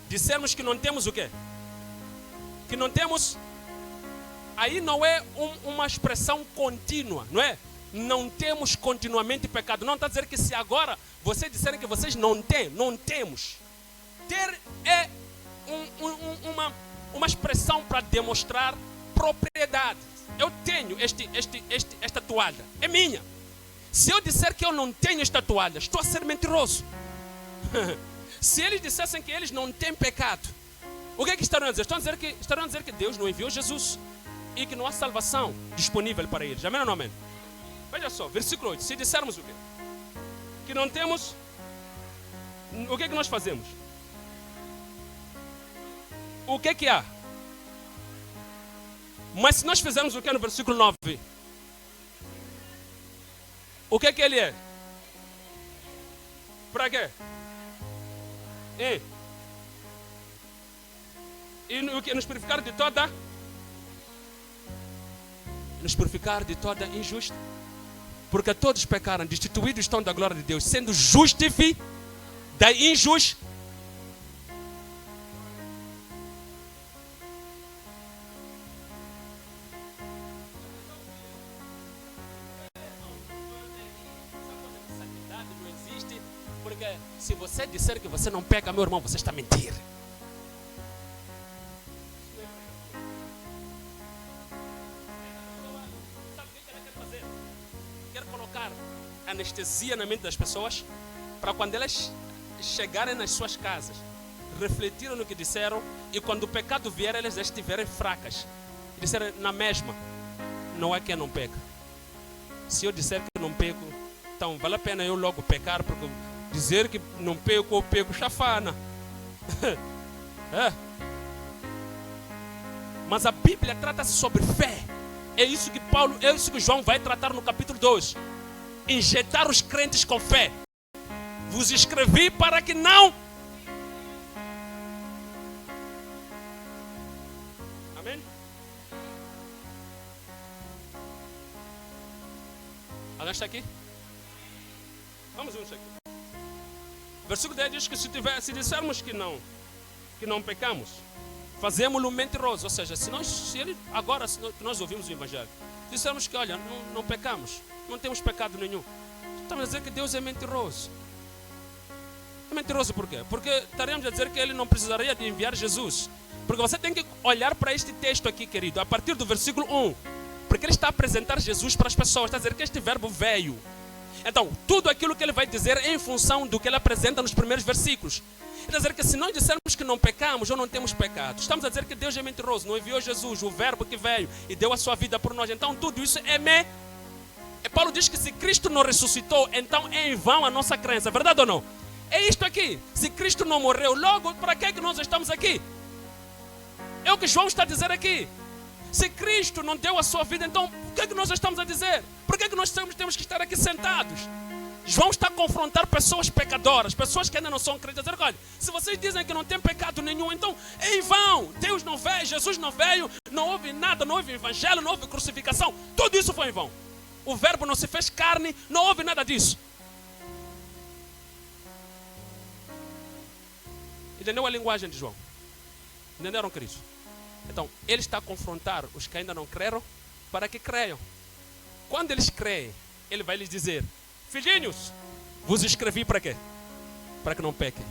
dissermos que não temos o quê? Que não temos, aí não é uma expressão contínua, não é? Não temos continuamente pecado. Não está a dizer que se agora vocês disserem que vocês não temos. Ter é uma expressão para demonstrar propriedade. Eu tenho esta toalha, é minha. Se eu disser que eu não tenho esta toalha, estou a ser mentiroso. Se eles dissessem que eles não têm pecado, o que é que estarão a dizer? Estarão a dizer que Deus não enviou Jesus e que não há salvação disponível para eles. Amém ou não amém? Veja só, versículo 8. Se dissermos o quê? Que não temos, o que é que nós fazemos? O que é que há? Mas se nós fizermos o que no versículo 9? O que é que ele é? Para quê? E o que? Nos purificar de toda? Nos purificar de toda injusta. Porque todos pecaram, destituídos estão da glória de Deus, sendo justificados da injustiça. Porque se você disser que você não peca, meu irmão, você está mentindo. Sabe o que ela quer fazer? Quer colocar anestesia na mente das pessoas para quando elas chegarem nas suas casas, refletirem no que disseram e quando o pecado vier, elas já estiverem fracas. E disserem na mesma, não há quem não peca. Se eu disser que não peco, então vale a pena eu logo pecar, porque dizer que não peco, eu peco chafana. Mas a Bíblia trata-se sobre fé. É isso que João vai tratar no capítulo 2. Injetar os crentes com fé. Vos escrevi para que não. Amém? Alguém está aqui? Vamos juntos aqui. Versículo 10 diz que se dissermos que não pecamos, fazemos-lo mentiroso. Ou seja, se nós ouvimos o Evangelho, dissermos que, olha, não pecamos, não temos pecado nenhum, estamos a dizer que Deus é mentiroso. É mentiroso por quê? Porque estaríamos a dizer que Ele não precisaria de enviar Jesus. Porque você tem que olhar para este texto aqui, querido, a partir do versículo 1. Porque Ele está a apresentar Jesus para as pessoas, está a dizer que este verbo veio. Então, tudo aquilo que ele vai dizer é em função do que ele apresenta nos primeiros versículos. Ele está a dizer que se nós dissermos que não pecamos ou não temos pecado, estamos a dizer que Deus é mentiroso, não enviou Jesus, o verbo que veio e deu a sua vida por nós. Então, tudo isso Paulo diz que se Cristo não ressuscitou, então é em vão a nossa crença. É verdade ou não? É isto aqui. Se Cristo não morreu, logo, para que é que nós estamos aqui? É o que João está a dizer aqui. Se Cristo não deu a sua vida, então o que é que nós estamos a dizer? Por que é que nós temos que estar aqui sentados? João está a confrontar pessoas pecadoras, pessoas que ainda não são crentes. Olha, se vocês dizem que não tem pecado nenhum, então é em vão. Deus não veio, Jesus não veio, não houve nada, não houve evangelho, não houve crucificação. Tudo isso foi em vão. O verbo não se fez carne, não houve nada disso. Entendeu a linguagem de João? Entenderam, queridos? Então, ele está a confrontar os que ainda não creram para que creiam. Quando eles creem, ele vai lhes dizer: filhinhos, vos escrevi para quê? Para que não pequem.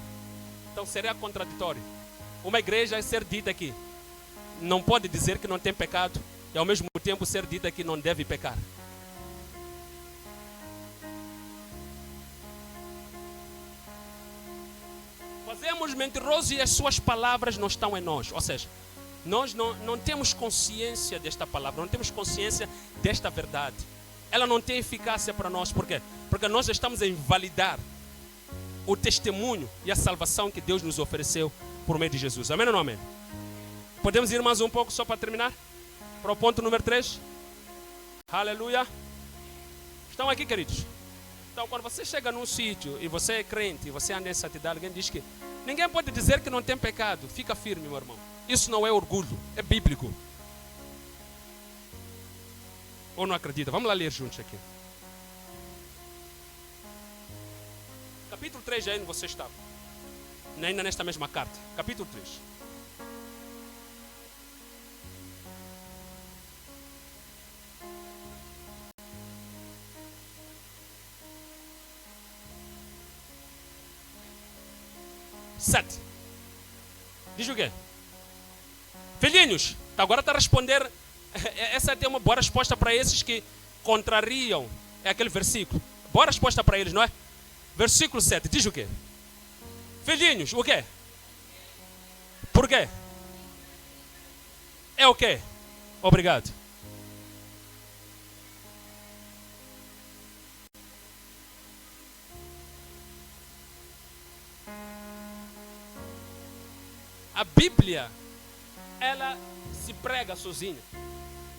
Então seria contraditório. Uma igreja é ser dita aqui, não pode dizer que não tem pecado e ao mesmo tempo ser dita que não deve pecar. Fazemos mentiroso e as suas palavras não estão em nós. Ou seja, nós não temos consciência desta palavra, não temos consciência desta verdade. Ela não tem eficácia para nós. Por quê? Porque nós estamos a invalidar o testemunho e a salvação que Deus nos ofereceu por meio de Jesus. Amém ou não amém? Podemos ir mais um pouco só para terminar? Para o ponto número 3. Aleluia. Estão aqui, queridos? Então, quando você chega num sítio e você é crente e você anda em santidade, alguém diz que ninguém pode dizer que não tem pecado. Fica firme, meu irmão. Isso não é orgulho, é bíblico. Ou não acredita? Vamos lá ler juntos aqui. Capítulo 3, já ainda você estava. Ainda nesta mesma carta. Capítulo 3. Sete. Diz o quê? Filhinhos, agora está a responder. Essa tem uma boa resposta para esses que contrariam. É aquele versículo. Boa resposta para eles, não é? Versículo 7. Diz o quê? Filhinhos, o quê? Por quê? É o quê? Obrigado. A Bíblia, ela se prega sozinha.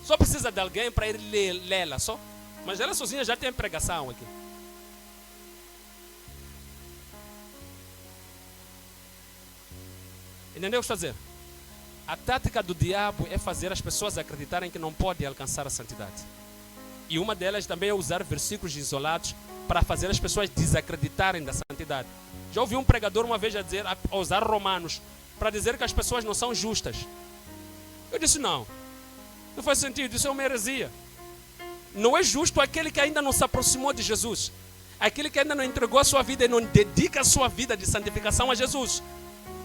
Só precisa de alguém para ir lê-la só. Mas ela sozinha já tem pregação aqui. Entendeu o que estou a dizer? A tática do diabo é fazer as pessoas acreditarem que não podem alcançar a santidade. E uma delas também é usar versículos isolados para fazer as pessoas desacreditarem da santidade. Já ouvi um pregador uma vez a usar Romanos para dizer que as pessoas não são justas. Eu disse não faz sentido, isso é uma heresia. Não é justo aquele que ainda não se aproximou de Jesus, aquele que ainda não entregou a sua vida e não dedica a sua vida de santificação a Jesus.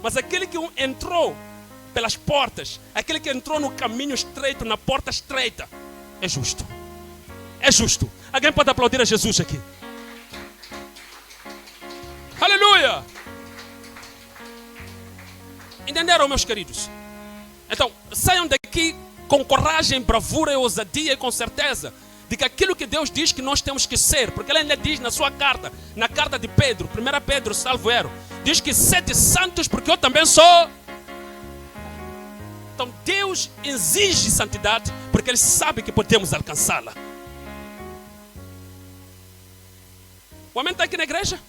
Mas aquele que entrou pelas portas, aquele que entrou no caminho estreito, na porta estreita, é justo. É justo. Alguém pode aplaudir a Jesus aqui? Aleluia! Entenderam, meus queridos? Então, saiam daqui com coragem, bravura e ousadia e com certeza de que aquilo que Deus diz que nós temos que ser, porque Ele ainda diz na sua carta, na carta de Pedro, 1 Pedro, salvo erro, diz que sede santos porque eu também sou. Então Deus exige santidade porque Ele sabe que podemos alcançá-la. O amém está aqui na igreja?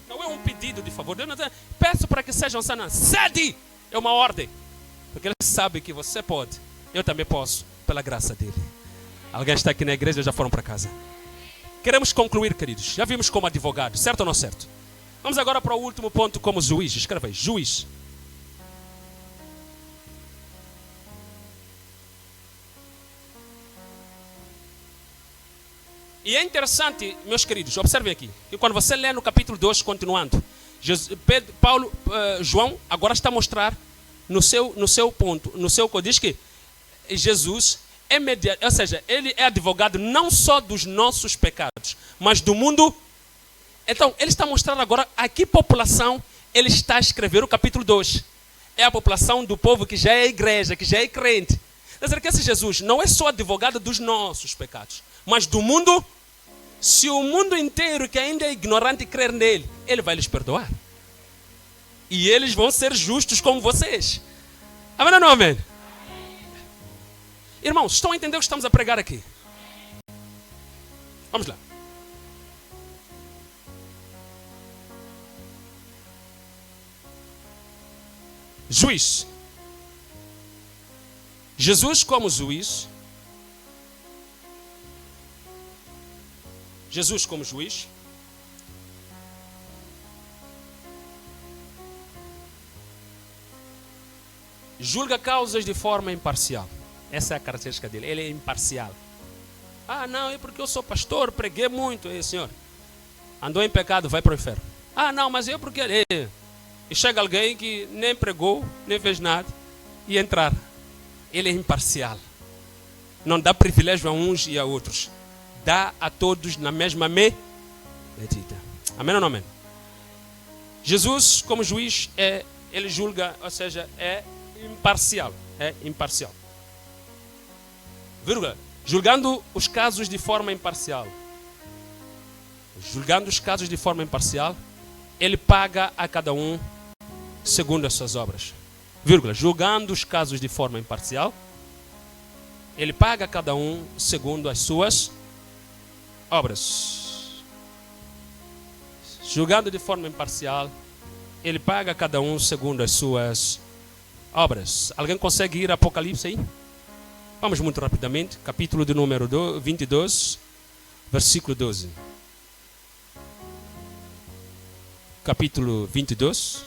Não é um pedido de favor. Deus não diz, peço para que sejam santos. Cede! É uma ordem. Porque Ele sabe que você pode. Eu também posso, pela graça dEle. Alguém está aqui na igreja ou já foram para casa? Queremos concluir, queridos. Já vimos como advogado, certo ou não certo? Vamos agora para o último ponto como juiz. Escreva aí, juiz. E é interessante, meus queridos, observem aqui, que quando você lê no capítulo 2, continuando, João agora está a mostrar no seu ponto, diz que Jesus é mediador, ou seja, Ele é advogado não só dos nossos pecados, mas do mundo. Então, Ele está mostrando agora a que população Ele está a escrever o capítulo 2. É a população do povo que já é igreja, que já é crente. Quer dizer que esse Jesus não é só advogado dos nossos pecados, mas do mundo. Se o mundo inteiro que ainda é ignorante crer nele, Ele vai lhes perdoar. E eles vão ser justos como vocês. Amém ou não amém? Irmãos, estão a entender o que estamos a pregar aqui? Vamos lá. Juiz. Jesus como juiz. Jesus como juiz. Julga causas de forma imparcial. Essa é a característica dele. Ele é imparcial. Ah, não, é porque eu sou pastor, preguei muito. Senhor, andou em pecado, vai para o inferno. Ah, não, mas eu porque ele é. E chega alguém que nem pregou, nem fez nada, e entrar. Ele é imparcial. Não dá privilégio a uns e a outros. Dá a todos na mesma medida. Amém ou não amém? Jesus, como juiz, ele julga, ou seja, é imparcial. É imparcial. Vírgula. Julgando os casos de forma imparcial. Julgando os casos de forma imparcial, ele paga a cada um segundo as suas obras. Vírgula. Julgando os casos de forma imparcial, ele paga a cada um segundo as suas obras. Julgando de forma imparcial, ele paga a cada um segundo as suas obras. Alguém consegue ir a Apocalipse aí? Vamos muito rapidamente. Capítulo de número 22, versículo 12. Capítulo 22,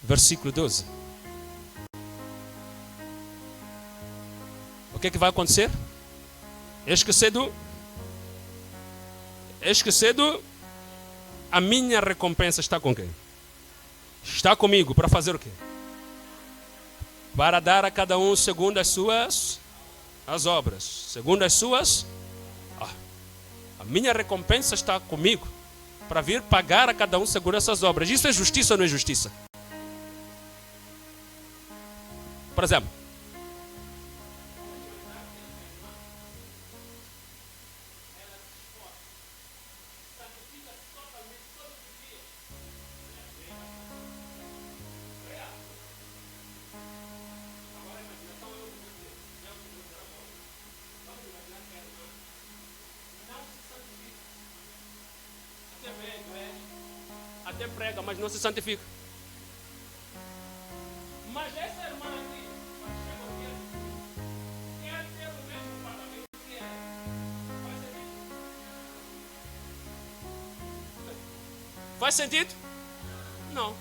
versículo 12. O que é que vai acontecer? Esquecido, a minha recompensa está com quem? Está comigo para fazer o quê? Para dar a cada um segundo as suas obras. Segundo as suas. A minha recompensa está comigo para vir pagar a cada um segundo as suas obras. Isso é justiça ou não é justiça? Por exemplo, até prega, mas não se santifica. Mas essa irmã aqui, quer ter o mesmo parlamento que ela. Faz sentido? Não.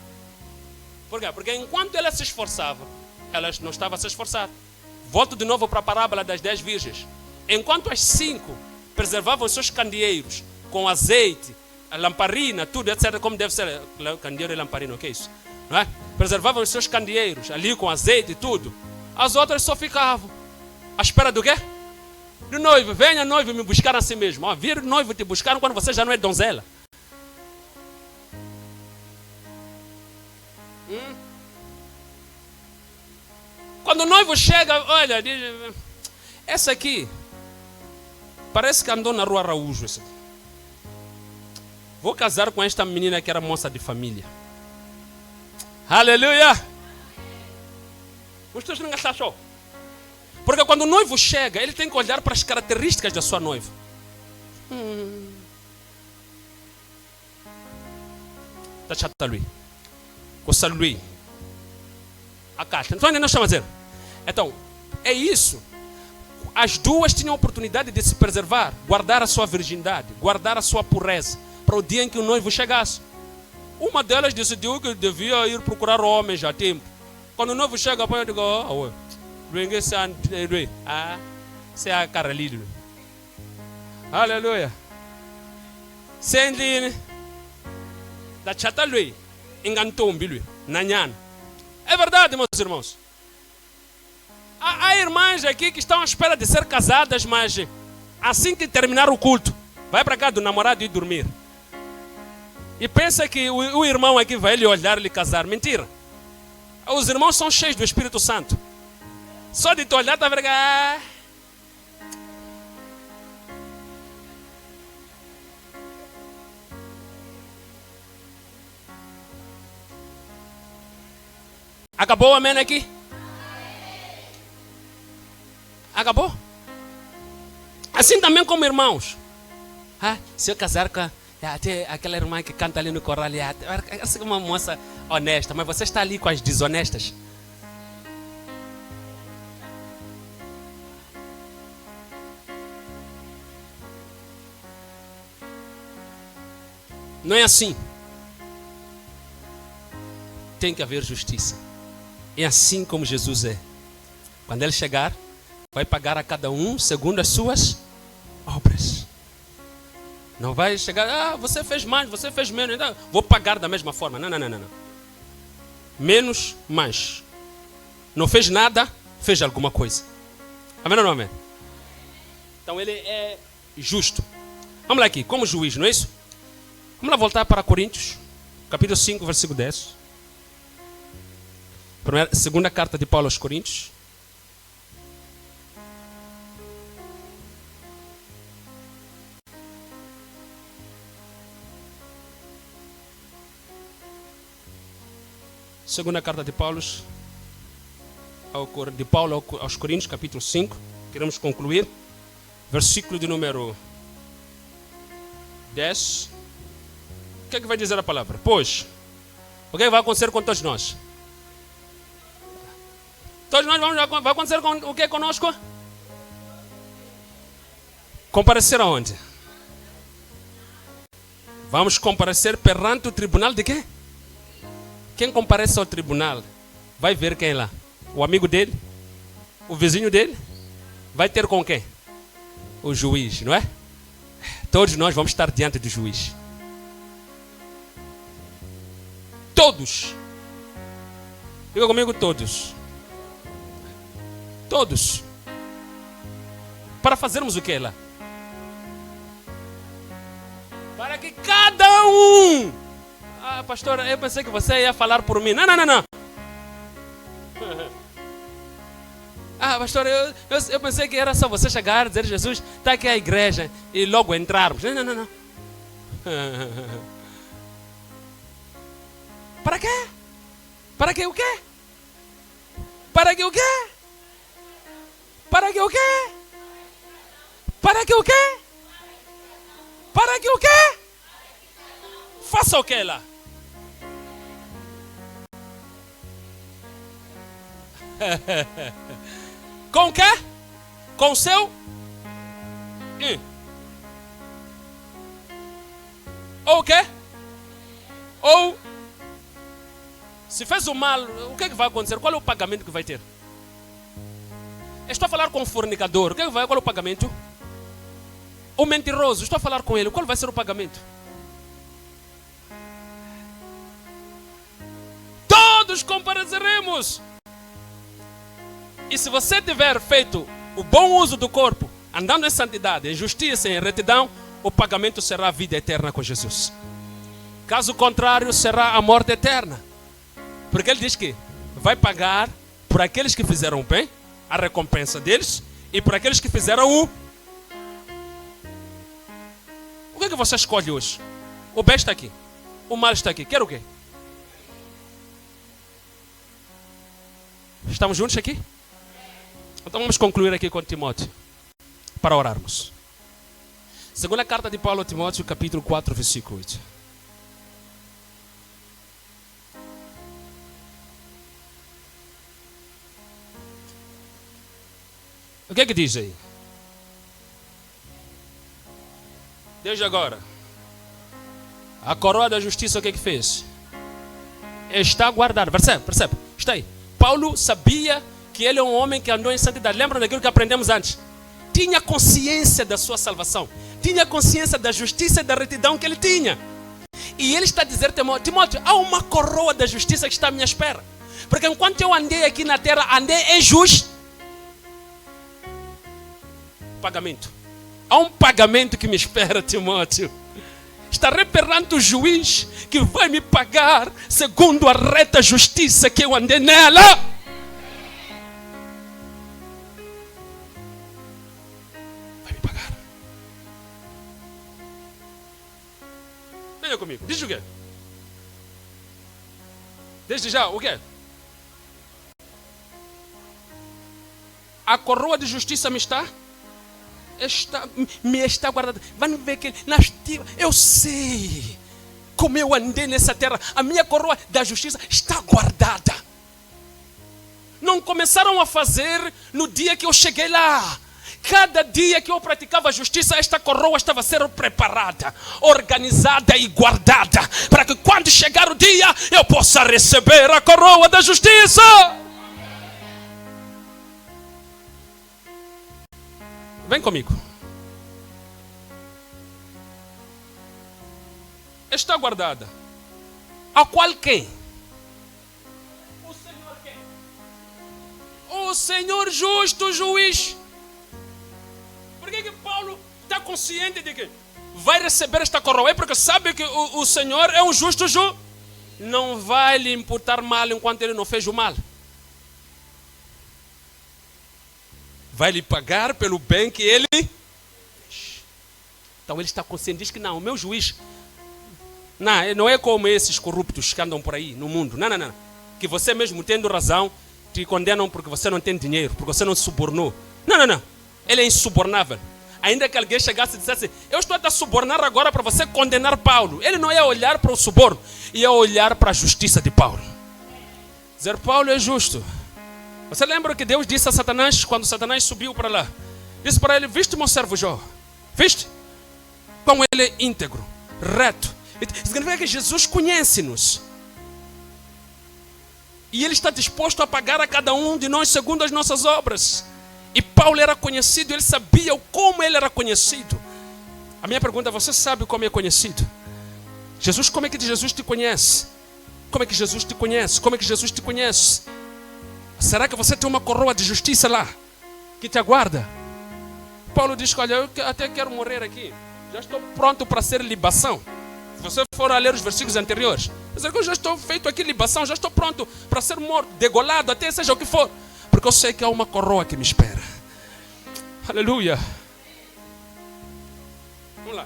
Por quê? Porque enquanto ela se esforçava, ela não estava a se esforçar. Volto de novo para a parábola das 10 virgens. Enquanto as 5 preservavam os seus candeeiros com azeite, a lamparina, tudo, etc., como deve ser, candeeiro e lamparina, o que é isso? Não é? Preservavam os seus candeeiros ali com azeite e tudo. As outras só ficavam à espera do quê? Do noivo. Venha noivo me buscar a si mesmo. Vir noivo te buscar quando você já não é donzela. Quando o noivo chega, olha, diz, essa aqui parece que andou na rua Araújo. Essa aqui. Vou casar com esta menina que era moça de família. Aleluia! Vocês não acham? Porque quando o noivo chega, ele tem que olhar para as características da sua noiva. Está chata, Luís. Coça, Luís. A caixa. Então, ainda não chama a dizer. Então, é isso. As duas tinham a oportunidade de se preservar, guardar a sua virgindade, guardar a sua pureza, para o dia em que o noivo chegasse. Uma delas decidiu que devia ir procurar homens a tempo. Quando o noivo chega, eu digo, você é a Carolina. Aleluia. Sendine. Da chata lui. Engantou-me lui. Nanhan. É verdade, meus irmãos. Há irmãs aqui que estão à espera de ser casadas, mas assim que terminar o culto, vai para cá do namorado e dormir. E pensa que o irmão aqui vai lhe olhar e lhe casar. Mentira. Os irmãos são cheios do Espírito Santo. Só de te olhar, está vendo? Acabou o amém aqui? Acabou? Assim também como irmãos. Se eu casar com até aquela irmã que canta ali no coral, essa é uma moça honesta, mas você está ali com as desonestas. Não é assim. Tem que haver justiça. É assim como Jesus é. Quando ele chegar, vai pagar a cada um segundo as suas obras. Não vai chegar, você fez mais, você fez menos, então vou pagar da mesma forma. Não, não, não, não. Menos, mais. Não fez nada, fez alguma coisa. Amém ou não amém? Então ele é justo. Vamos lá aqui, como juiz, não é isso? Vamos lá voltar para Coríntios, capítulo 5, versículo 10. Segunda carta de Paulo aos Coríntios. Segunda carta de Paulo aos Coríntios, capítulo 5. Queremos concluir. Versículo de número 10. O que é que vai dizer a palavra? Pois, o que vai acontecer com todos nós? Todos nós vai acontecer com o que conosco? Comparecer aonde? Vamos comparecer perante o tribunal de quê? Quem comparece ao tribunal vai ver quem é lá? O amigo dele? O vizinho dele? Vai ter com quem? O juiz, não é? Todos nós vamos estar diante do juiz. Todos. Diga comigo, todos. Todos. Para fazermos o que lá? Para que cada um... Ah, pastor, eu pensei que você ia falar por mim. Não, não, não, não. Ah, pastor, eu pensei que era só você chegar, dizer Jesus, está aqui a igreja e logo entrarmos. Não, não, não, não. Para quê? Para que o quê? Para que o quê? Para que o quê? Para que o quê? Para que o quê? Faça o que lá? Com o quê? Com o seu? Ou o quê? Ou se fez o mal, o que é que vai acontecer? Qual é o pagamento que vai ter? Estou a falar com o fornicador, qual é o pagamento? O mentiroso, estou a falar com ele, qual vai ser o pagamento? Todos compareceremos. E se você tiver feito o bom uso do corpo, andando em santidade, em justiça, em retidão, o pagamento será a vida eterna com Jesus. Caso contrário, será a morte eterna. Porque ele diz que vai pagar por aqueles que fizeram bem, a recompensa deles, e por aqueles que fizeram o... O que é que você escolhe hoje? O bem está aqui, o mal está aqui. Quer o quê? Estamos juntos aqui? Então vamos concluir aqui com Timóteo, para orarmos. Segunda carta de Paulo a Timóteo, capítulo 4, versículo 8. O que é que diz aí? Desde agora, a coroa da justiça, o que é que fez? Está guardada. Percebe? Está aí. Paulo sabia que ele é um homem que andou em santidade. Lembra daquilo que aprendemos antes? Tinha consciência da sua salvação. Tinha consciência da justiça e da retidão que ele tinha. E ele está a dizer, Timóteo, há uma coroa da justiça que está à minha espera. Porque enquanto eu andei aqui na terra, andei em justiça. Pagamento. Há um pagamento que me espera, Timóteo. Estarei perante o juiz que vai me pagar segundo a reta justiça que eu andei nela. Vai me pagar. Venha comigo. Diz o quê? Desde já, o quê? A coroa de justiça me está guardada. Vai ver que eu sei como eu andei nessa terra. A minha coroa da justiça está guardada. Não começaram a fazer no dia que eu cheguei lá. Cada dia que eu praticava a justiça, esta coroa estava a ser preparada, organizada e guardada, para que quando chegar o dia, eu possa receber a coroa da justiça. Vem comigo. está guardada. A qual quem? O Senhor quem? O Senhor justo juiz. Por que Paulo está consciente de que vai receber esta coroa? É porque sabe que o Senhor é um justo juiz. Não vai lhe imputar mal enquanto ele não fez o mal. Vai lhe pagar pelo bem que ele fez. Então ele está consciente, diz que não, o meu juiz não é como esses corruptos que andam por aí no mundo. Não. Que você mesmo tendo razão, te condenam porque você não tem dinheiro, porque você não subornou. Não. Ele é insubornável. Ainda que alguém chegasse e dissesse, eu estou a te subornar agora para você condenar Paulo. Ele não ia olhar para o suborno, ia olhar para a justiça de Paulo. Dizer, Paulo é justo. Você lembra que Deus disse a Satanás, quando Satanás subiu para lá? Disse para ele, viste meu servo Jó? Viste? Como ele é íntegro, reto. Significa que Jesus conhece-nos. E ele está disposto a pagar a cada um de nós segundo as nossas obras. E Paulo era conhecido, ele sabia como ele era conhecido. A minha pergunta é, você sabe como é conhecido? Jesus, como é que Jesus te conhece? Como é que Jesus te conhece? Como é que Jesus te conhece? Será que você tem uma coroa de justiça lá, que te aguarda? Paulo diz que, olha, eu até quero morrer aqui. Já estou pronto para ser libação. Se você for a ler os versículos anteriores, eu já estou feito aqui libação, já estou pronto para ser morto, degolado, até seja o que for. Porque eu sei que há uma coroa que me espera. Aleluia. Vamos lá.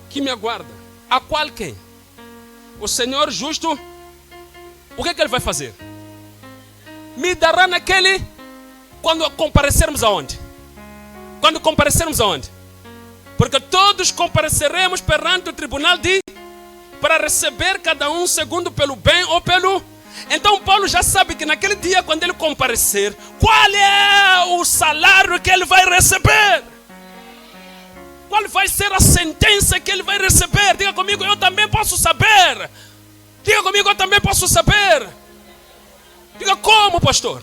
Que me aguarda. A qual quem? O Senhor justo. O que é que ele vai fazer? Me dará naquele. Quando comparecermos aonde? Quando comparecermos aonde? Porque todos compareceremos perante o tribunal para receber cada um segundo pelo bem ou pelo. Então Paulo já sabe que naquele dia, quando ele comparecer, qual é o salário que ele vai receber? Qual vai ser a sentença que ele vai receber? Diga comigo, eu também posso saber. Diga comigo, eu também posso saber. Diga, como, pastor?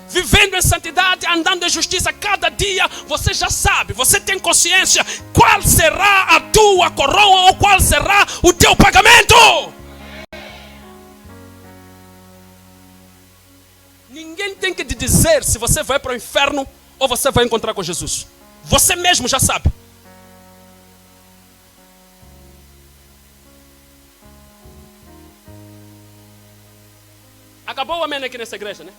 Vivendo em santidade, andando em justiça cada dia, você já sabe, você tem consciência qual será a tua coroa ou qual será o teu pagamento. Ninguém tem que te dizer se você vai para o inferno ou você vai encontrar com Jesus. Você mesmo já sabe. Acabou o amém aqui nessa igreja, né?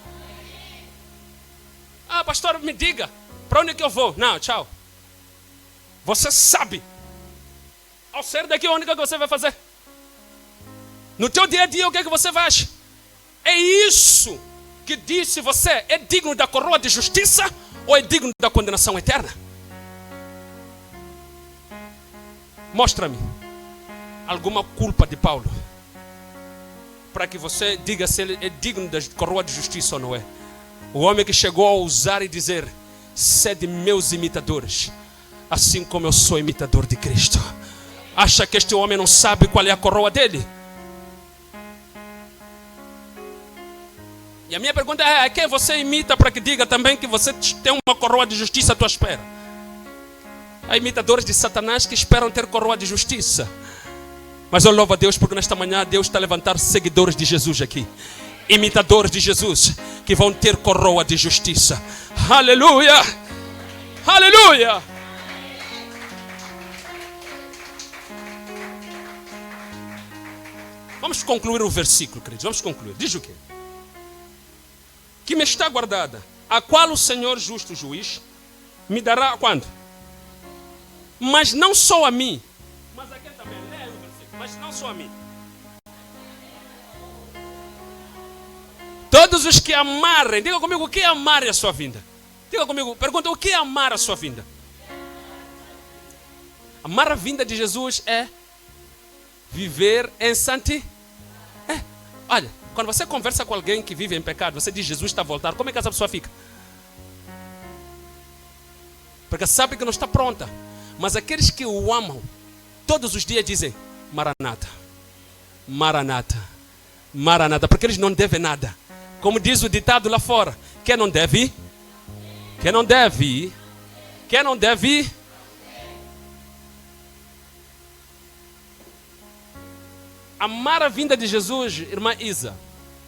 Ah, pastor, me diga, para onde que eu vou? Não, tchau. Você sabe. Ao sair daqui, onde que você vai fazer? No teu dia a dia, o que é que você faz? É isso que diz se você é digno da coroa de justiça ou é digno da condenação eterna. Mostra-me alguma culpa de Paulo, para que você diga se ele é digno da coroa de justiça ou não é. O homem que chegou a ousar e dizer, sede meus imitadores, assim como eu sou imitador de Cristo. Acha que este homem não sabe qual é a coroa dele? E a minha pergunta é, quem você imita para que diga também que você tem uma coroa de justiça à tua espera? Há imitadores de Satanás que esperam ter coroa de justiça. Mas eu louvo a Deus porque nesta manhã Deus está a levantar seguidores de Jesus aqui. Imitadores de Jesus que vão ter coroa de justiça. Aleluia! Aleluia! Vamos concluir o versículo, queridos. Vamos concluir. Diz o quê? Que me está guardada, a qual o Senhor justo juiz me dará quando? Mas não só a mim. Mas aqui também, lê o versículo. Mas não só a mim. Todos os que amarem, diga comigo, o que é amar a sua vinda? Diga comigo, pergunta, o que é amar a sua vinda? Amar a vinda de Jesus é viver em santidade. Olha, quando você conversa com alguém que vive em pecado, você diz, Jesus está a voltar, como é que essa pessoa fica? Porque sabe que não está pronta. Mas aqueles que o amam, todos os dias dizem, Maranata, Maranata, Maranata, porque eles não devem nada. Como diz o ditado lá fora, quem não deve ir? Quem não deve ir? Quem não deve ir? Amar a vinda de Jesus, irmã Isa,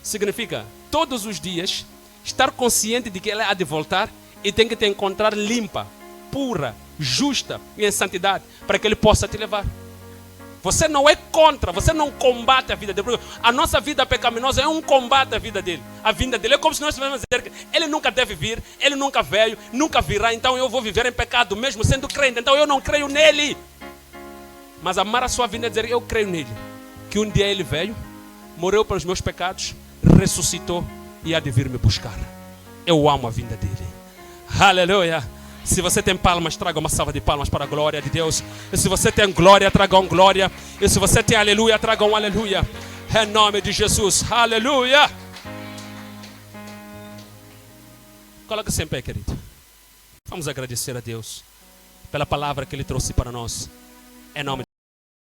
significa todos os dias estar consciente de que Ele há de voltar e tem que te encontrar limpa, pura, justa e em santidade para que Ele possa te levar. Você não é contra, você não combate a vida dele. A nossa vida pecaminosa é um combate à vida dele. A vinda dele é como se nós estivéssemos a dizer que ele nunca deve vir, ele nunca veio, nunca virá, então eu vou viver em pecado, mesmo sendo crente, então eu não creio nele. Mas amar a sua vinda é dizer, eu creio nele. Que um dia ele veio, morreu pelos meus pecados, ressuscitou e há de vir me buscar. Eu amo a vinda dele. Aleluia. Se você tem palmas, traga uma salva de palmas para a glória de Deus. E se você tem glória, traga um glória. E se você tem aleluia, traga um aleluia. Em nome de Jesus. Aleluia. Coloque-se em pé, querido. Vamos agradecer a Deus pela palavra que Ele trouxe para nós. Em nome de